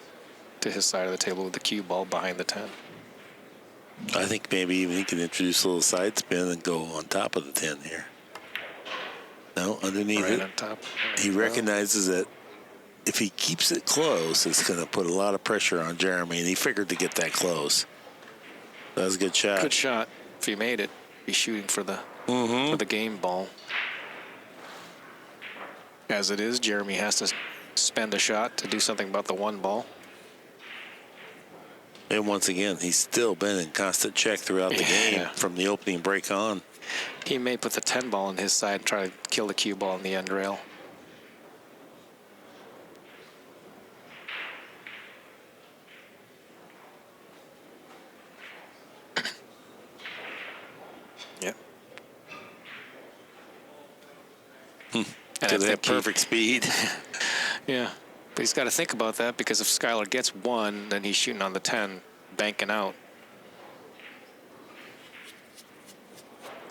to his side of the table with the cue ball behind the 10. I think maybe even he can introduce a little side spin and go on top of the 10 here. No, underneath Right it. on top. He recognizes that if he keeps it close, it's going to put a lot of pressure on Jeremy, and he figured to get that close. That was a good shot. Good shot. If he made it, he's shooting for the game ball. As it is, Jeremy has to spend a shot to do something about the 1 ball. And once again, he's still been in constant check throughout the game from the opening break on. He may put the 10 ball on his side and try to kill the cue ball in the end rail. Yep. To that perfect speed. Yeah. But he's got to think about that, because if SKYLER gets 1, then he's shooting on the 10, banking out.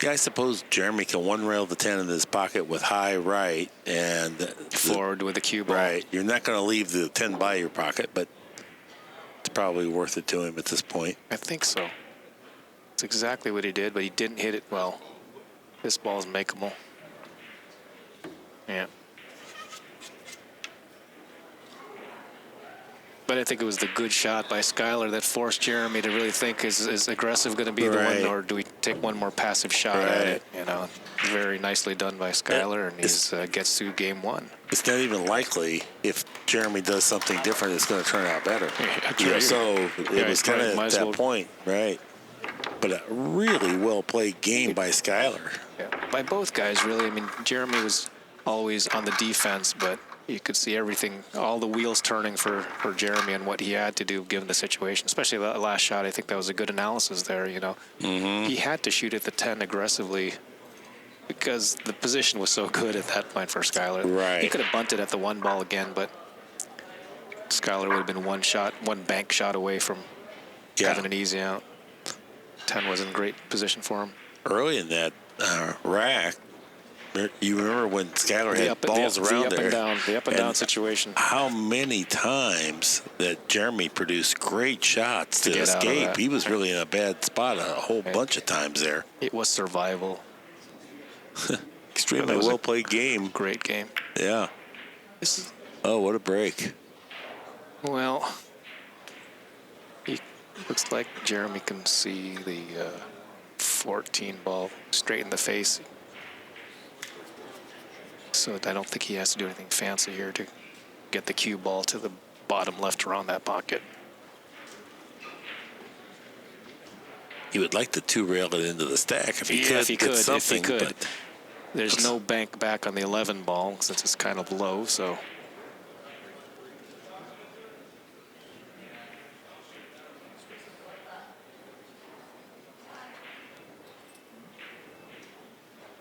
Yeah, I suppose Jeremy can 1 rail the 10 in his pocket with high right and Forward with the cue ball. Right. You're not going to leave the 10 by your pocket, but it's probably worth it to him at this point. I think so. It's exactly what he did, but he didn't hit it well. This ball's makeable. Yeah. But I think it was the good shot by SKYLER that forced Jeremy to really think, is aggressive going to be the one, or do we take one more passive shot at it? You know, very nicely done by SKYLER, and he gets through game 1. It's not even likely if Jeremy does something different, it's going to turn out better. Yeah, so it was kind of at that point, right? But a really well played game by SKYLER. Yeah, by both guys, really. I mean, Jeremy was always on the defense, but you could see everything, all the wheels turning for Jeremy and what he had to do given the situation, especially that last shot. I think that was a good analysis there, you know. He had to shoot at the 10 aggressively because the position was so good at that point for SKYLER. Right. He could have bunted at the 1 ball again, but SKYLER would have been 1 bank shot away from having an easy out. 10 was in great position for him. Early in that rack, you remember when SKYLER had balls around there? The up and down situation. How many times that Jeremy produced great shots to escape? He was really in a bad spot a whole bunch of times there. It was survival. Extremely well played game. Great game. Yeah. Oh, what a break. Well, he looks like Jeremy can see the 14 ball straight in the face. So I don't think he has to do anything fancy here to get the cue ball to the bottom left around that pocket. He would like to 2 rail it into the stack if he could. If he could. But there's no bank back on the 11 ball since it's kind of low, so.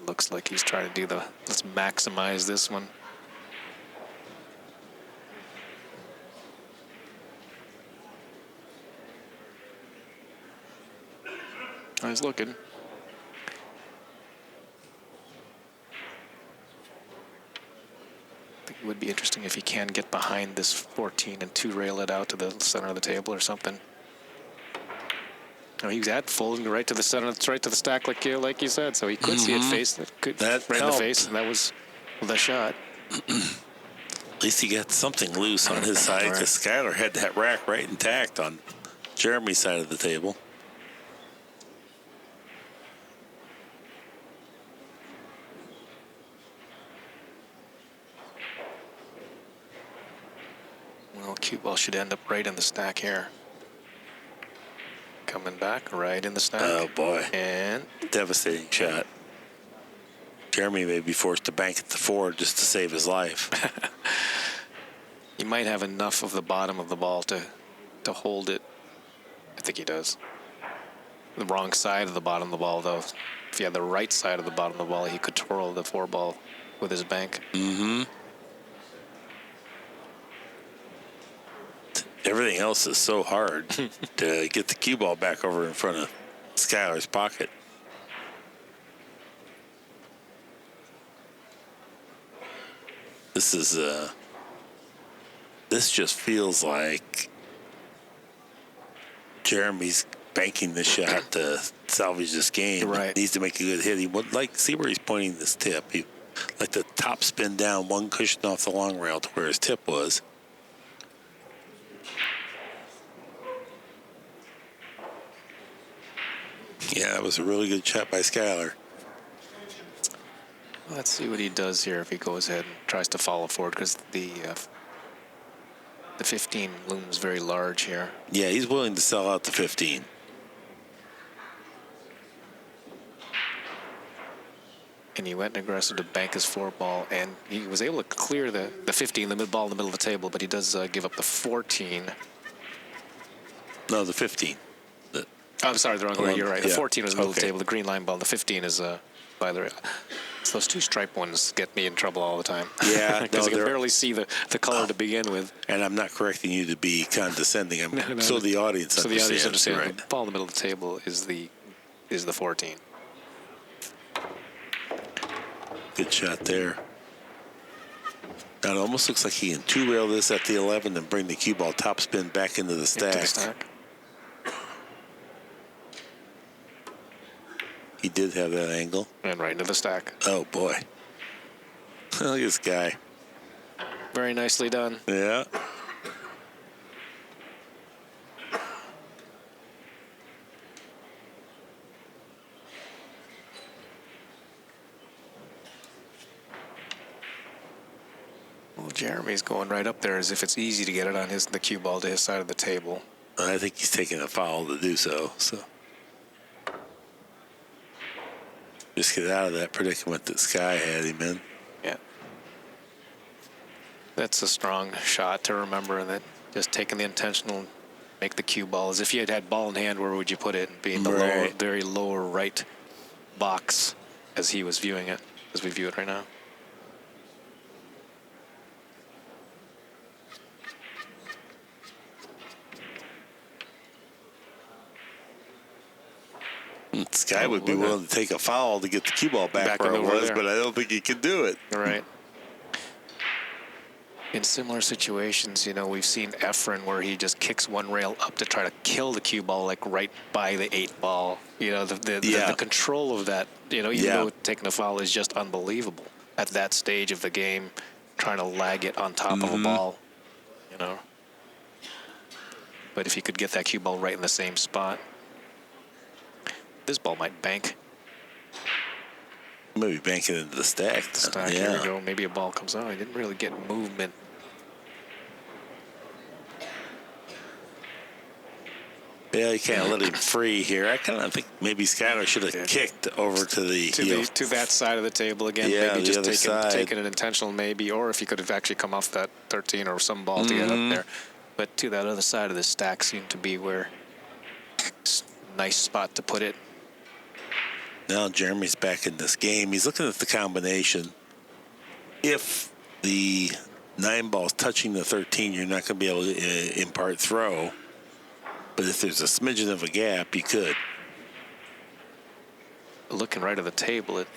Looks like he's trying to do let's maximize this one. I was looking. I think it would be interesting if he can get behind this 14 and 2 rail it out to the center of the table or something. No, he was at folding right to the center, right to the stack, like you said. So he could see it face, That right in the helped. face, and that was the shot. At least he got something loose on his side because SKYLER had that rack right intact on Jeremy's side of the table. Well, cue ball should end up right in the stack here. Coming back right in the stack. Oh, boy. And Devastating shot. Jeremy may be forced to bank at the 4 just to save his life. he might have enough of the bottom of the ball to hold it. I think he does. The wrong side of the bottom of the ball, though. If he had the right side of the bottom of the ball, he could twirl the 4 ball with his bank. Mm-hmm. Everything else is so hard to get the cue ball back over in front of SKYLER's pocket. This is this just feels like Jeremy's banking the shot to salvage this game. Right. He needs to make a good hit. He would like see where he's pointing this tip. He like the top spin down one cushion off the long rail to where his tip was. Yeah, that was a really good shot by SKYLER. Let's see what he does here if he goes ahead and tries to follow forward, because the 15 looms very large here. Yeah, he's willing to sell out the 15. And he went aggressive to bank his 4 ball, and he was able to clear the 15, the mid ball in the middle of the table, but he does give up the 14. No, the 15. I'm sorry, the wrong way. You're right. The Yeah. 14 was the middle of the Okay. table. The green line ball. The 15 is by the. So those 2 stripe ones get me in trouble all the time. Yeah, because no, you can they're- barely see the color to begin with. And I'm not correcting you to be condescending. No, so the audience So the audience understands right. the ball in the middle of the table is the 14. Good shot there. Now it almost looks like he can 2-rail this at the 11 and bring the cue ball topspin back into the stack. Into the stack. He did have that angle. And right into the stack. Oh, boy. Look at this guy. Very nicely done. Yeah. Well, Jeremy's going right up there as if it's easy to get it on the cue ball to his side of the table. I think he's taking a foul to do so. Just get out of that predicament that Sky had him in. Yeah. That's a strong shot to remember, and that just taking the intentional, make the cue ball. As if you had ball in hand, where would you put it? Being the lower, very lower right box as he was viewing it, as we view it right now. Sky would be willing to take a foul to get the cue ball back where it was, but I don't think he can do it. Right. In similar situations, you know, we've seen Efren where he just kicks one rail up to try to kill the cue ball, like right by the 8 ball. You know, the control of that, you know, even though taking a foul is just unbelievable at that stage of the game, trying to lag it on top of a ball, you know. But if you could get that cue ball right in the same spot, this ball might bank. Maybe bank it into the stack. Here we go. Maybe a ball comes out. I didn't really get movement. Yeah, you can't let him free here. I kind of think maybe SKYLER should have kicked over to to that side of the table again. Yeah, maybe the just other side. taking an intentional maybe, or if he could have actually come off that 13 or some ball to get up there. But to that other side of the stack seemed to be where nice spot to put it. Now Jeremy's back in this game. He's looking at the combination. If the 9 ball's touching the 13, you're not going to be able to impart throw. But if there's a smidgen of a gap, you could. Looking right at the table, it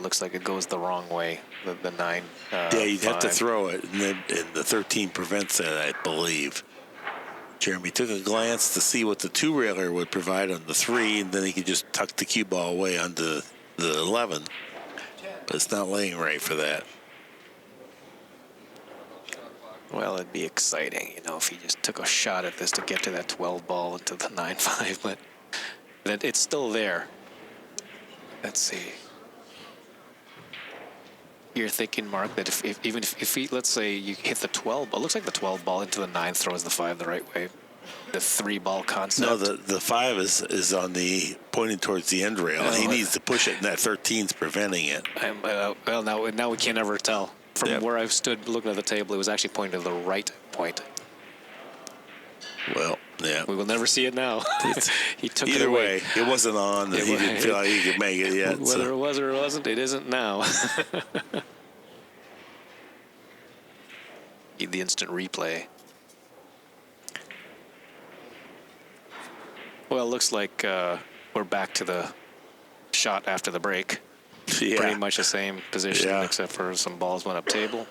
looks like it goes the wrong way. The 9. Yeah, you'd have to 5. throw it, and the 13 prevents that, I believe. Jeremy took a glance to see what the two-railer would provide on the 3, and then he could just tuck the cue ball away onto the 11. But it's not laying right for that. Well, it'd be exciting, you know, if he just took a shot at this to get to that 12 ball into the 9-5, but that it's still there. Let's see. You're thinking, Mark, that if he, let's say you hit the 12 ball, it looks like the 12 ball into the 9 throws the 5 the right way. The 3-ball concept. No, the 5 is on the pointing towards the end rail. He needs to push it, and that 13's preventing it. Well, now we can't ever tell. From where I stood looking at the table, it was actually pointing to the right point. Well, yeah. We will never see it now. He took it Either away. way, it wasn't on. He didn't feel like he could make it yet. Whether it was or it wasn't, it isn't now. Need the instant replay. Well, it looks like we're back to the shot after the break. Yeah. Pretty much the same position, Yeah. except for some balls went up table.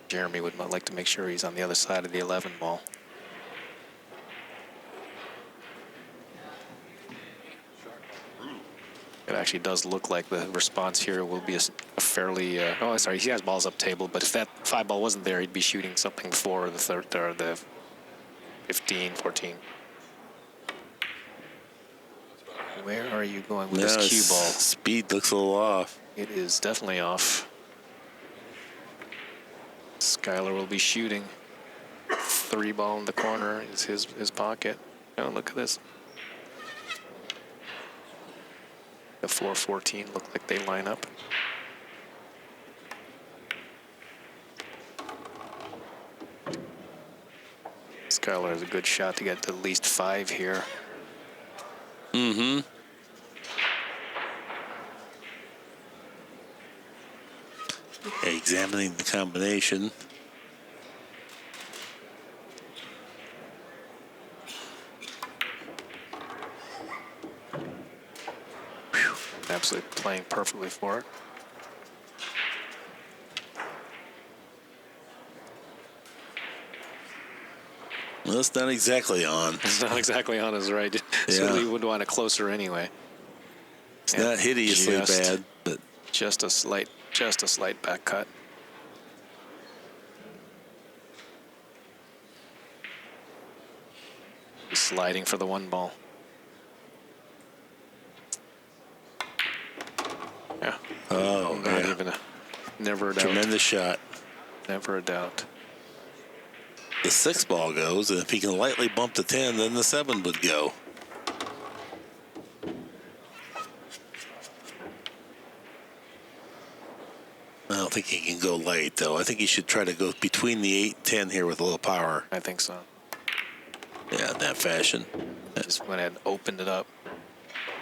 Jeremy would like to make sure he's on the other side of the 11 ball. It actually does look like the response here will be a fairly, oh, sorry, he has balls up table, but if that 5 ball wasn't there, he'd be shooting something for the third, or the 15, 14. Where are you going with this cue ball? Speed looks a little off. It is definitely off. SKYLER will be shooting. 3 ball in the corner is his pocket. Oh, look at this. The 4-14 look like they line up. SKYLER has a good shot to get to at least 5 here. Mm-hmm. Examining the combination. Absolutely playing perfectly for it. Well, it's not exactly on. It's not exactly on his right. Certainly would want it closer anyway. It's not hideously bad, but just a slight back cut. He's sliding for the 1 ball. Yeah. oh, Not yeah. even never a doubt. Tremendous shot. Never a doubt. The 6 ball goes, and if he can lightly bump the 10, then the 7 would go. I don't think he can go light, though. I think he should try to go between the 8 and 10 here with a little power. I think so. Yeah, in that fashion. Just went ahead and opened it up.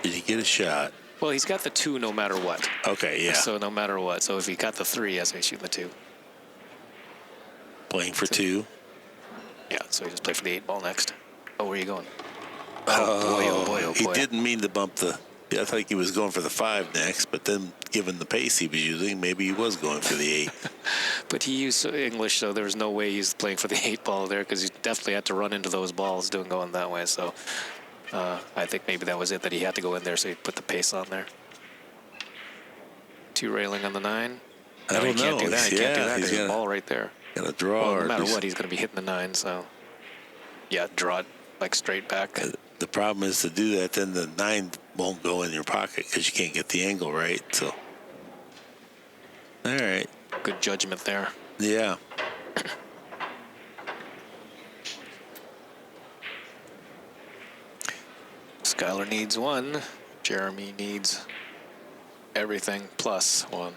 Did he get a shot? Well, he's got the 2 no matter what. Okay, yeah. So no matter what. So if he got the 3, as he's shooting the 2. Playing for 2. Yeah, so he just played for the 8 ball next. Oh, where are you going? Oh, boy, oh, boy. He didn't mean to bump the... I think he was going for the 5 next, but then given the pace he was using, maybe he was going for the 8. But he used English, so there was no way he's playing for the 8 ball there, because he definitely had to run into those balls going that way. So I think maybe that was it, that he had to go in there, so he put the pace on there. 2 railing on the 9. I don't know. He can't do that. He can't do that. He's There's a ball right there. Got to draw. Well, no matter what, he's going to be hitting the 9. So yeah, draw it like straight back. The problem is to do that, then the 9 won't go in your pocket because you can't get the angle right. So, all right. Good judgment there. Yeah. SKYLER needs 1. Jeremy needs everything plus 1.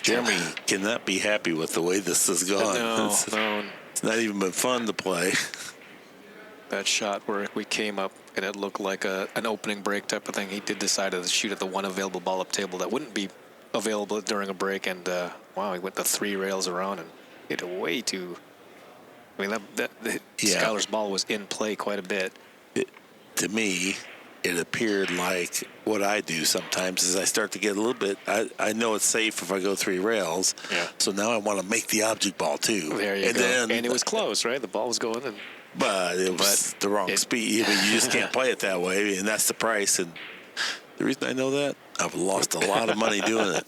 Jeremy cannot be happy with the way this has gone. No. It's not even been fun to play. That shot where we came up and it looked like an opening break type of thing. He did decide to shoot at the 1 available ball up table that wouldn't be available during a break, and wow, he went the 3 rails around and hit it way too. I mean, Skyler's ball was in play quite a bit. To me, it appeared like what I do sometimes is I start to get a little bit. I know it's safe if I go 3 rails. Yeah. So now I want to make the object ball too. There you go. And it was close, right? The ball was going, but it was the wrong speed. I mean, you just can't play it that way, and that's the price. And the reason I know that, I've lost a lot of money doing it.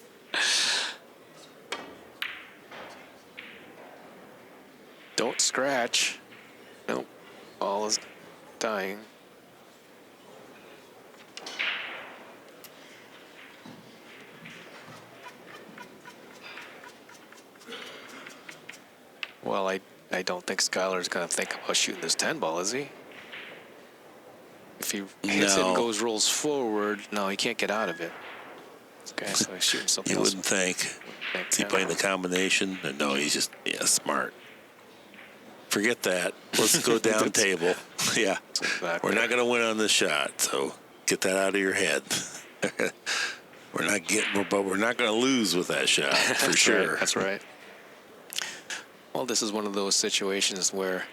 Don't scratch. Nope. Ball is dying. Well, I don't think Skyler's going to think about shooting this 10 ball, is he? If he hits it and rolls forward, no, he can't get out of it. Okay, so he's shooting something You else. wouldn't think. Is he playing the combination? No, he's just, smart. Forget that. Let's go down table. Yeah. Exactly. We're not going to win on this shot, so get that out of your head. We're not going to lose with that shot, for sure. Right, that's right. Well, this is one of those situations where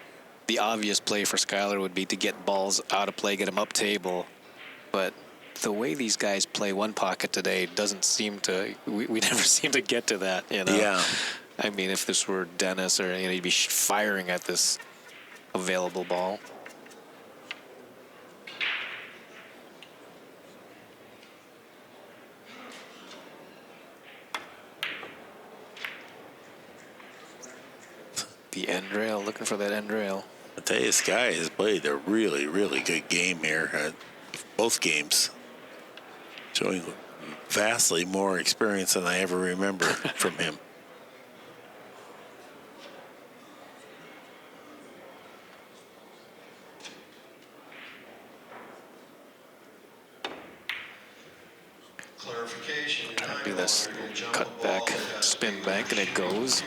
the obvious play for Skyler would be to get balls out of play, get them up table. But the way these guys play one pocket today doesn't seem to, we never seem to get to that, Yeah. I mean, if this were Dennis or, he'd be firing at this available ball. The end rail, looking for that end rail. I tell you, Sky has played a really, really good game here. Both games. Showing vastly more experience than I ever remember from him. Clarification. Trying to do this cut back spin bank, and it goes.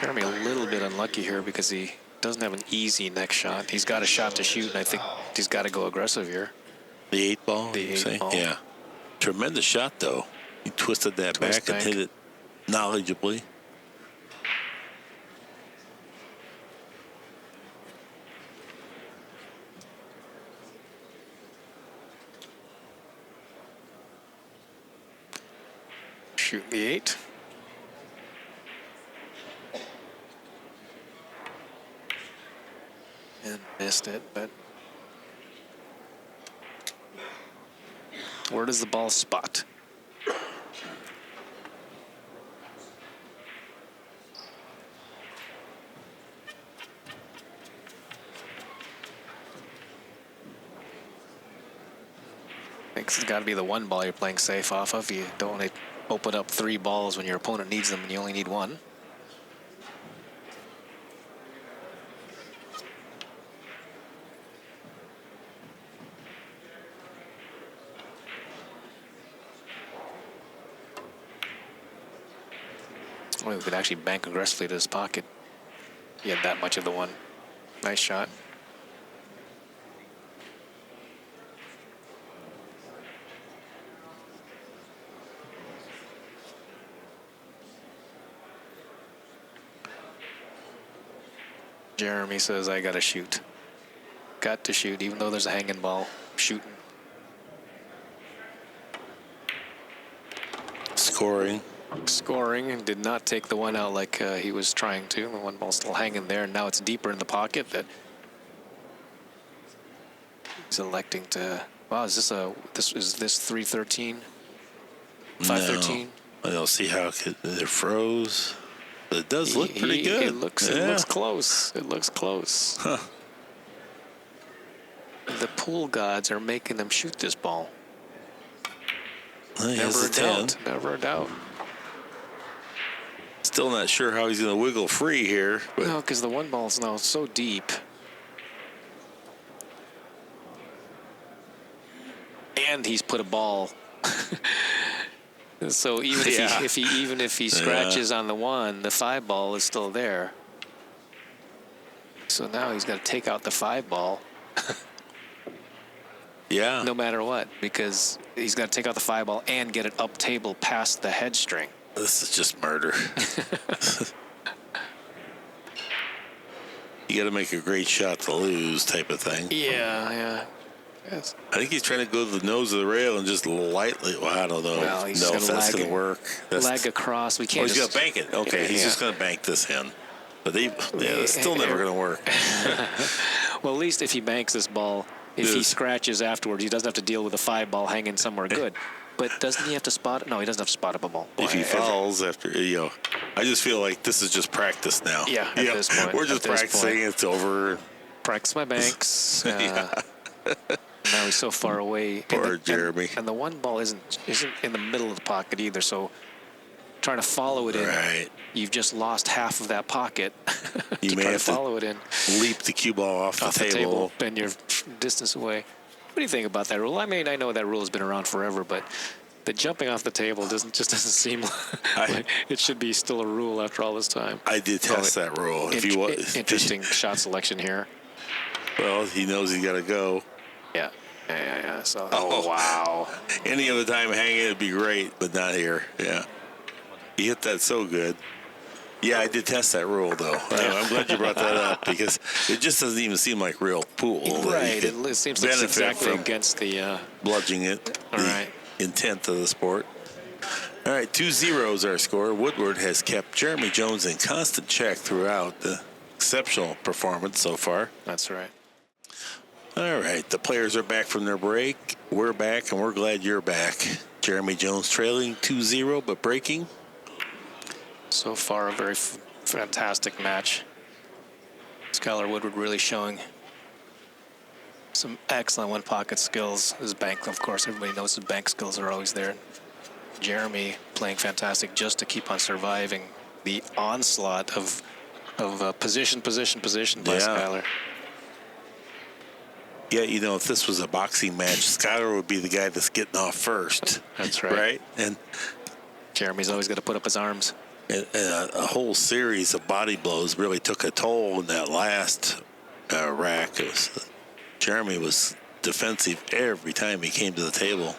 Jeremy a little bit unlucky here because he doesn't have an easy next shot. He's got a shot to shoot, and I think he's got to go aggressive here. The 8 ball? The 8 ball. Yeah. Tremendous shot, though. He twisted that back and hit it knowledgeably. Shoot the 8. And missed it, but where does the ball spot? I think it's got to be the 1 ball you're playing safe off of. You don't want to open up 3 balls when your opponent needs them and you only need 1. Well, we could actually bank aggressively to his pocket. He had that much of the 1. Nice shot. Jeremy says, I got to shoot. Got to shoot, even though there's a hanging ball. Shooting. Scoring, and did not take the 1 out like he was trying to. The 1 ball still hanging there, and now it's deeper in the pocket. That he's electing to. Wow, is this 313? 513? No, I don't see how it froze. But it does look pretty good. It looks close. It looks close. Huh. The pool gods are making them shoot this ball. Never a doubt. Never a doubt. Still not sure how he's going to wiggle free here. But No, because the 1 ball is now so deep. And he's put a ball. So even if he scratches on the 1, the 5 ball is still there. So now he's got to take out the 5 ball. Yeah. no matter what, because he's got to take out the 5-ball and get it up table past the head string. This is just murder. You got to make a great shot to lose type of thing. Yeah. Yes. I think he's trying to go to the nose of the rail and just lightly. Well, I don't know. Well, he's no, gonna if that's going to work. Lag across. We can't. He's going to bank it. Okay, he's just going to bank this in. But it's still never going to work. Well, at least if he banks this ball, if he scratches afterwards, he doesn't have to deal with a 5-ball hanging somewhere good. But doesn't he have to spot it? No, he doesn't have to spot up a ball. If he falls after, I just feel like this is just practice now. Yeah, at this point. We're just practicing. It's over. Practice my banks. Now he's so far away. Poor Jeremy. And the 1 ball isn't in the middle of the pocket either, so trying to follow it in, you've just lost half of that pocket. You may have to follow it in. Leap the cue ball off the table. And you're distance away. What do you think about that rule? I mean, I know that rule has been around forever, but the jumping off the table doesn't seem like it should be still a rule after all this time. I did test that rule. Interesting shot selection here. Well, he knows he's got to go. Yeah. So, wow. Any other time hanging, it'd be great, but not here. Yeah. He hit that so good. Yeah, I did test that rule, though. I'm glad you brought that up because it just doesn't even seem like real pool. Right. It seems like it's exactly against the bludgeoning it. The intent of the sport. All right, 2-0 is our score. Woodward has kept Jeremy Jones in constant check throughout the exceptional performance so far. That's right. All right, the players are back from their break. We're back, and we're glad you're back. Jeremy Jones trailing 2-0, but breaking. So far, a very fantastic match. SKYLER Woodward really showing some excellent one-pocket skills. His bank, of course, everybody knows his bank skills are always there. Jeremy playing fantastic just to keep on surviving the onslaught of position by SKYLER. Yeah, if this was a boxing match, SKYLER would be the guy that's getting off first. That's right. Right? And Jeremy's always got to put up his arms. And a whole series of body blows really took a toll in that last rack. Jeremy was defensive every time he came to the table.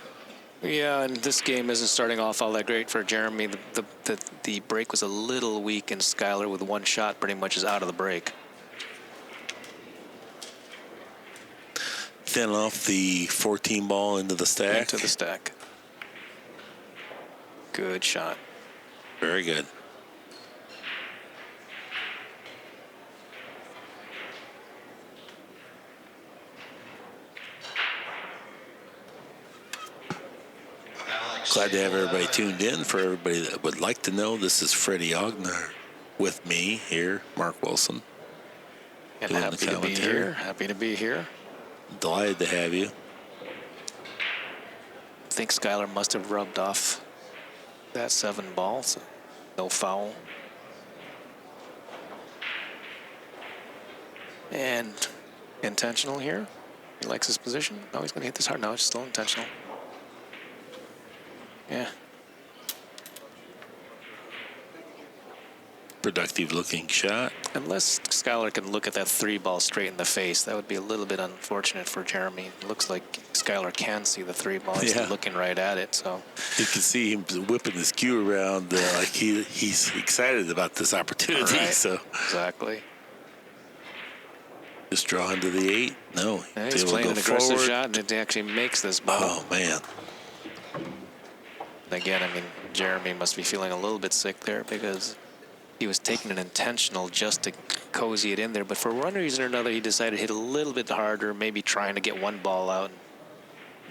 Yeah, and this game isn't starting off all that great for Jeremy. The break was a little weak, and SKYLER with 1 shot pretty much is out of the break. Thin off the 14 ball into the stack. Into the stack. Good shot. Very good. Glad to have everybody tuned in. For everybody that would like to know, this is Freddie Agnir with me here, Mark Wilson. And happy to be here. Happy to be here. Delighted to have you. I think SKYLER must have rubbed off that 7 ball, so no foul. And intentional here. He likes his position. No, he's going to hit this hard. No, it's still intentional. Yeah. Productive looking shot. Unless SKYLER can look at that 3 ball straight in the face, that would be a little bit unfortunate for Jeremy. It looks like SKYLER can see the 3 ball. He's looking right at it. So you can see him whipping his cue around like he's excited about this opportunity. Right. So exactly. Just draw into the 8. No, he's playing an aggressive shot, and it actually makes this ball. Oh man. Again, I mean, Jeremy must be feeling a little bit sick there because he was taking an intentional just to cozy it in there. But for one reason or another, he decided to hit a little bit harder, maybe trying to get 1 ball out.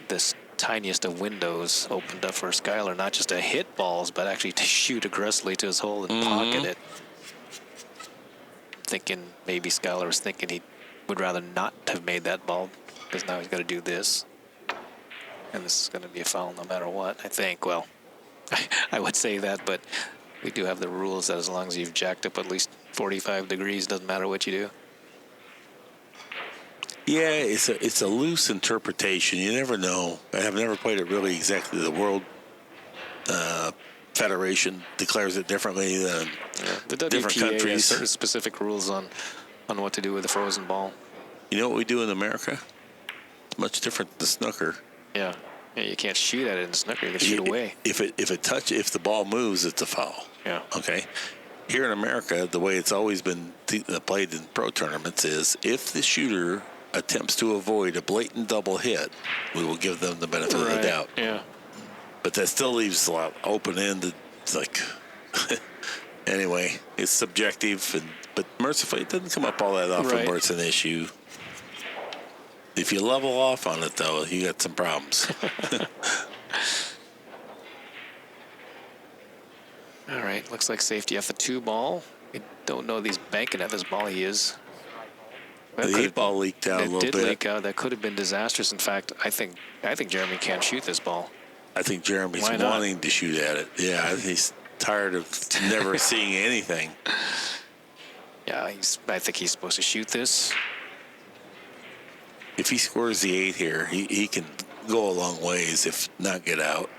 This tiniest of windows opened up for SKYLER, not just to hit balls, but actually to shoot aggressively to his hole and pocket it. Thinking maybe SKYLER was thinking he would rather not have made that ball because now he's got to do this. And this is going to be a foul no matter what, I think. Well, I would say that, but we do have the rules that as long as you've jacked up at least 45 degrees, doesn't matter what you do. Yeah, it's a loose interpretation. You never know. I have never played it really exactly. The World Federation declares it differently than the different WPA countries. has certain specific rules on what to do with a frozen ball. You know what we do in America? much different than snooker. Yeah. Yeah, you can't shoot at it in snooker. You can shoot away. If the ball moves, it's a foul. Yeah. Okay. Here in America, the way it's always been played in pro tournaments is if the shooter attempts to avoid a blatant double hit, we will give them the benefit of the doubt. Yeah. But that still leaves a lot open-ended. It's like, anyway, it's subjective, but mercifully, it doesn't come up all that often where it's an issue. If you level off on it, though, you got some problems. All right, looks like safety off the 2 ball. I don't know that he's banking at this ball. He is. The 8 ball leaked out a little bit. It did leak out. That could have been disastrous. In fact, I think Jeremy can't shoot this ball. I think Jeremy's wanting to shoot at it. Yeah, he's tired of never seeing anything. Yeah, I think he's supposed to shoot this. If he scores the 8 here, he can go a long ways, if not get out.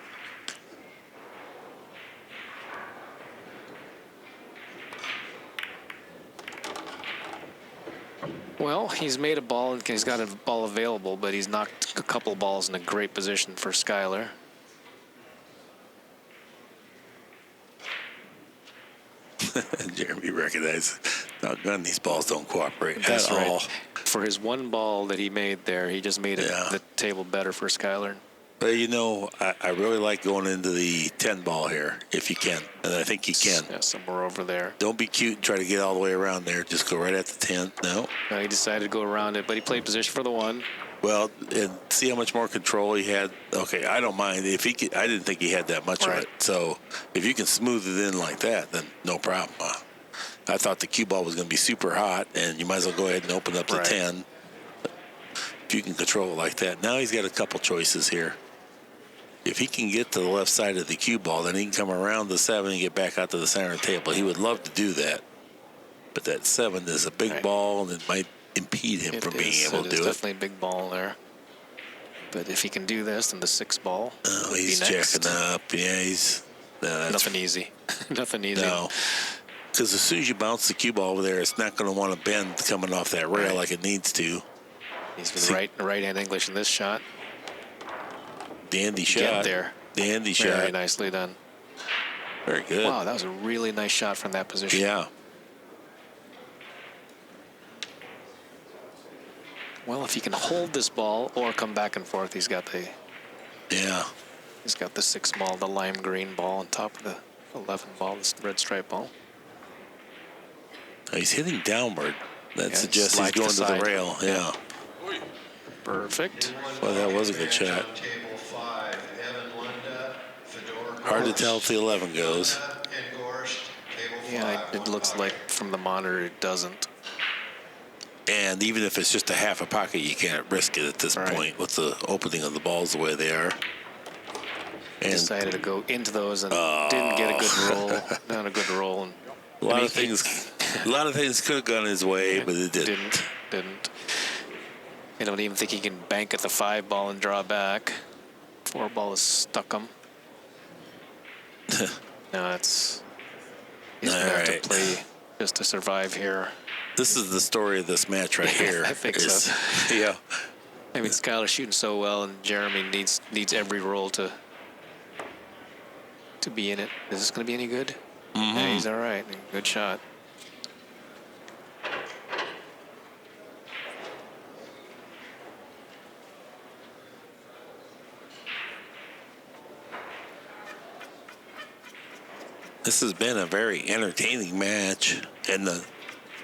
Well, he's made a ball and he's got a ball available, but he's knocked a couple balls in a great position for SKYLER. Jeremy recognizes, doggone, these balls don't cooperate That's at all. For his 1 ball that he made there, he just made the table better for SKYLER. But, you know, I really like going into the 10 ball here, if you can. And I think you can. Yeah, somewhere over there. Don't be cute and try to get all the way around there. Just go right at the 10. No. He decided to go around it, but he played position for the 1. Well, and see how much more control he had. Okay, I don't mind. If he could, I didn't think he had that much of it. So if you can smooth it in like that, then no problem. I thought the cue ball was going to be super hot, and you might as well go ahead and open up the 10. But if you can control it like that. Now he's got a couple choices here. If he can get to the left side of the cue ball, then he can come around the 7 and get back out to the center of the table. He would love to do that. But that 7 is a big ball, and it might impede him from being able to do it. It's definitely a big ball there. But if he can do this, then the 6 ball. Oh, he's checking up. Yeah, he's nothing easy. Nothing easy. No, because as soon as you bounce the cue ball over there, it's not going to want to bend coming off that rail like it needs to. He's been right-hand English in this shot. Dandy shot. There. Dandy shot. Very nicely done. Very good. Wow, that was a really nice shot from that position. Yeah. Well, if he can hold this ball or come back and forth, he's got the 6 ball, the lime green ball on top of the 11 ball, this red stripe ball. He's hitting downward. That suggests he's going to the rail. Yeah. Perfect. Well, that was a good shot. Hard to tell if the 11 goes. Yeah, it looks like from the monitor it doesn't. And even if it's just a half a pocket, you can't risk it at this point with the opening of the balls the way they are. And decided to go into those and didn't get a good roll. Not a good roll. And a lot of things could have gone his way, but it didn't. Didn't. I don't even think he can bank at the 5 ball and draw back. 4 ball has stuck him. No, he's gonna have to play just to survive here. This is the story of this match right here. I think so. Yeah. I mean, SKYLER shooting so well, and Jeremy needs every roll to be in it. Is this going to be any good? Yeah, he's all right. Good shot. This has been a very entertaining match, and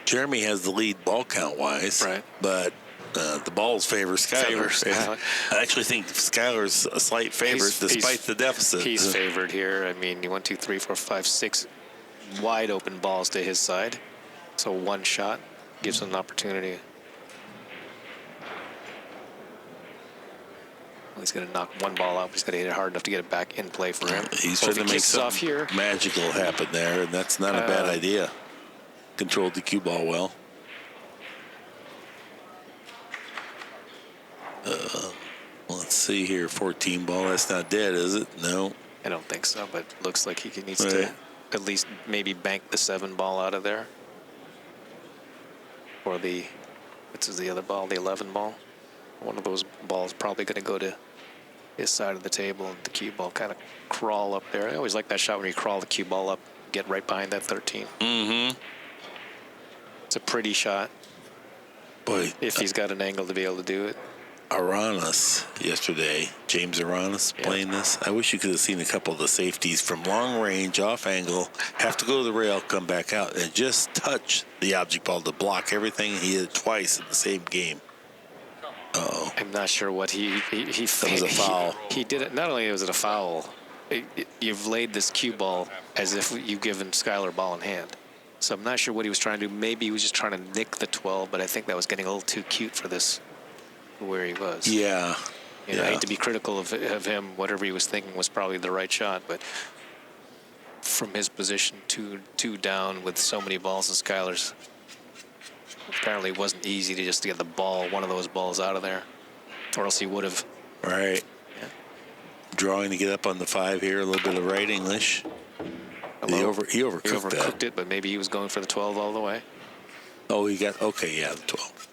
Jeremy has the lead ball count wise, but the balls favor SKYLER. I actually think SKYLER's a slight favorite despite the deficit. He's favored here. I mean, 1, 2, 3, 4, 5, 6 wide open balls to his side. So 1 shot gives him an opportunity. Well, he's going to knock 1 ball out, but he's got to hit it hard enough to get it back in play for him. He's trying to make something magical happen there, and that's not a bad idea. Controlled the cue ball well. Let's see here, 14 ball. That's not dead, is it? No. I don't think so, but looks like he needs to at least maybe bank the 7 ball out of there. Or what's the other ball? The 11 ball. One of those balls probably going to go to his side of the table, and the cue ball kind of crawl up there. I always like that shot when you crawl the cue ball up, get right behind that 13. Mm-hmm. It's a pretty shot. Boy, if he's got an angle to be able to do it. Aranas yesterday, James Aranas playing this. I wish you could have seen a couple of the safeties from long range, off angle, have to go to the rail, come back out, and just touch the object ball to block everything. He did it twice in the same game. Uh-oh. I'm not sure what he That was a foul. He did it. Not only was it a foul, you've laid this cue ball as if you've given Skyler ball in hand. So I'm not sure what he was trying to do. Maybe he was just trying to nick the 12, but I think that was getting a little too cute for this, where he was. Yeah. You know, I hate to be critical of him. Whatever he was thinking was probably the right shot, but from his position, two down with so many balls in Skyler's, apparently it wasn't easy to just get the ball, one of those balls out of there, or else he would have. Right. Yeah. Drawing to get up on the 5 here, a little bit of right English. He overcooked it, but maybe he was going for the 12 all the way. Oh, he got, okay, yeah, the 12.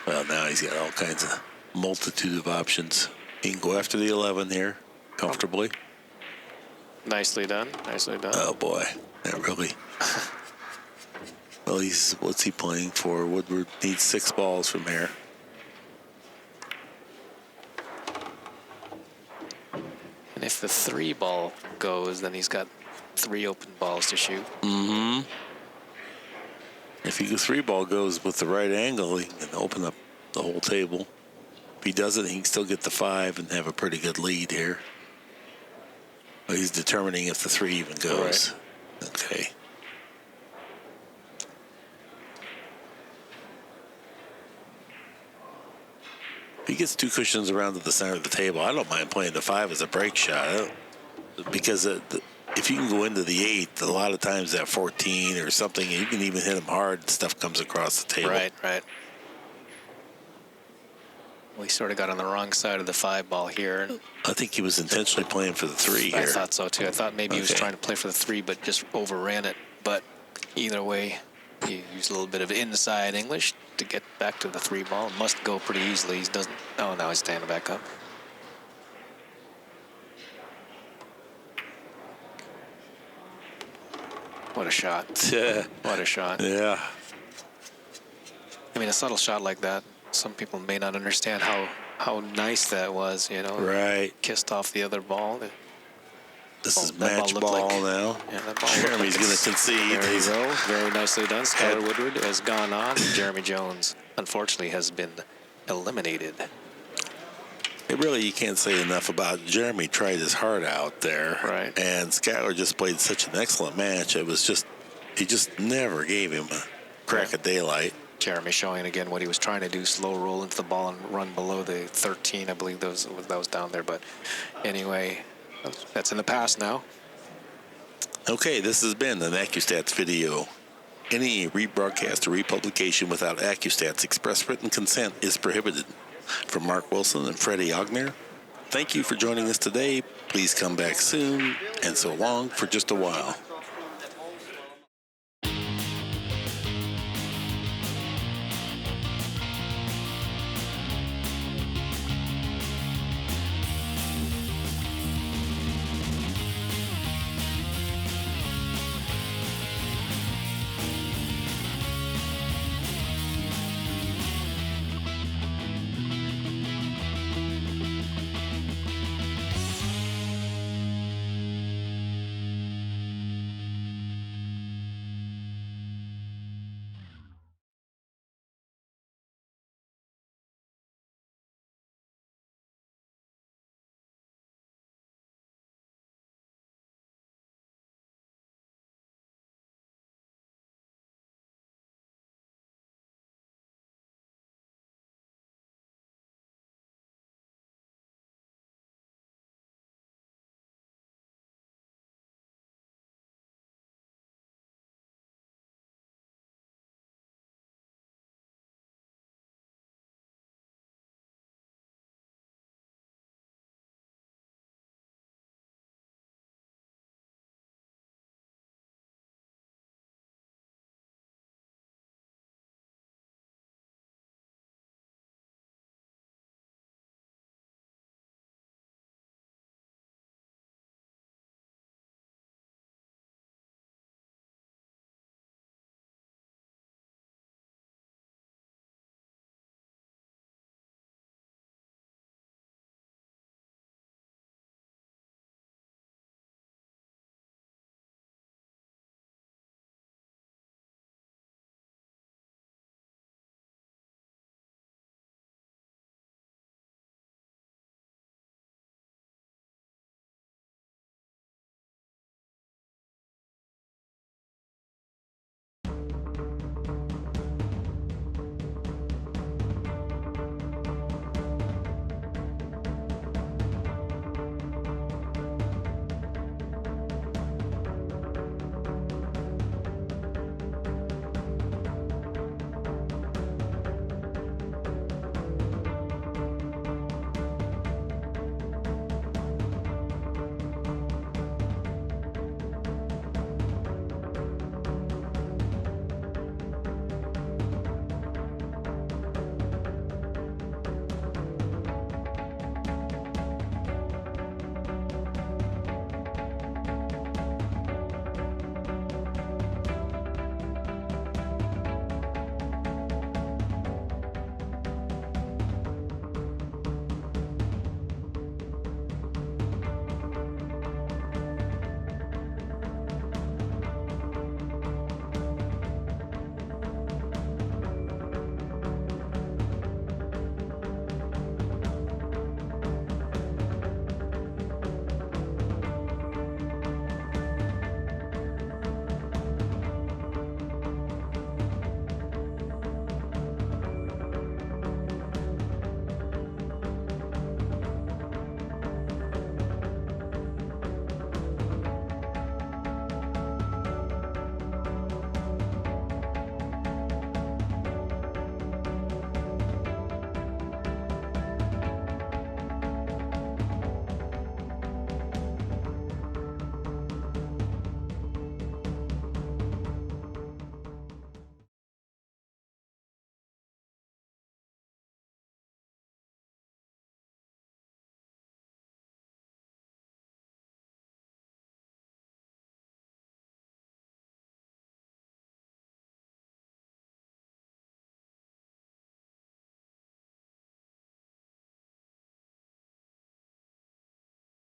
Well, now he's got all kinds of multitude of options. He can go after the 11 here comfortably. Nicely done. Nicely done. Oh, boy. That really. Well, what's he playing for? Woodward needs 6 balls from here. And if the 3 ball goes, then he's got 3 open balls to shoot. Mm-hmm. If the 3 ball goes with the right angle, he can open up the whole table. If he doesn't, he can still get the 5 and have a pretty good lead here. Well, he's determining if the 3 even goes. Right. Okay. If he gets 2 cushions around to the center of the table, I don't mind playing the 5 as a break shot. Because if you can go into the 8, a lot of times that 14 or something, you can even hit them hard and stuff comes across the table. Right. Well, he sort of got on the wrong side of the 5 ball here. I think he was intentionally playing for the 3 here. I thought so, too. I thought maybe he was trying to play for the 3, but just overran it. But either way, he used a little bit of inside English to get back to the 3 ball. Must go pretty easily. He doesn't. Oh, now he's standing back up. What a shot. Yeah. What a shot. Yeah. I mean, a subtle shot like that, some people may not understand how nice that was, you know. Right. Kissed off the other ball. This is match ball now. Yeah, that ball Jeremy's going to concede. There you go. Very nicely done. SKYLER Woodward has gone on. Jeremy Jones, unfortunately, has been eliminated. You can't say enough about Jeremy. Tried his heart out there. Right. And SKYLER just played such an excellent match. It was just, he just never gave him a crack of daylight. Jeremy showing again what he was trying to do, slow roll into the ball and run below the 13. I believe that was down there. But anyway, that's in the past now. Okay, this has been an ACCUSTATS video. Any rebroadcast or republication without ACCUSTATS express written consent is prohibited. From Mark Wilson and Freddie Agnir, thank you for joining us today. Please come back soon, and so long for just a while.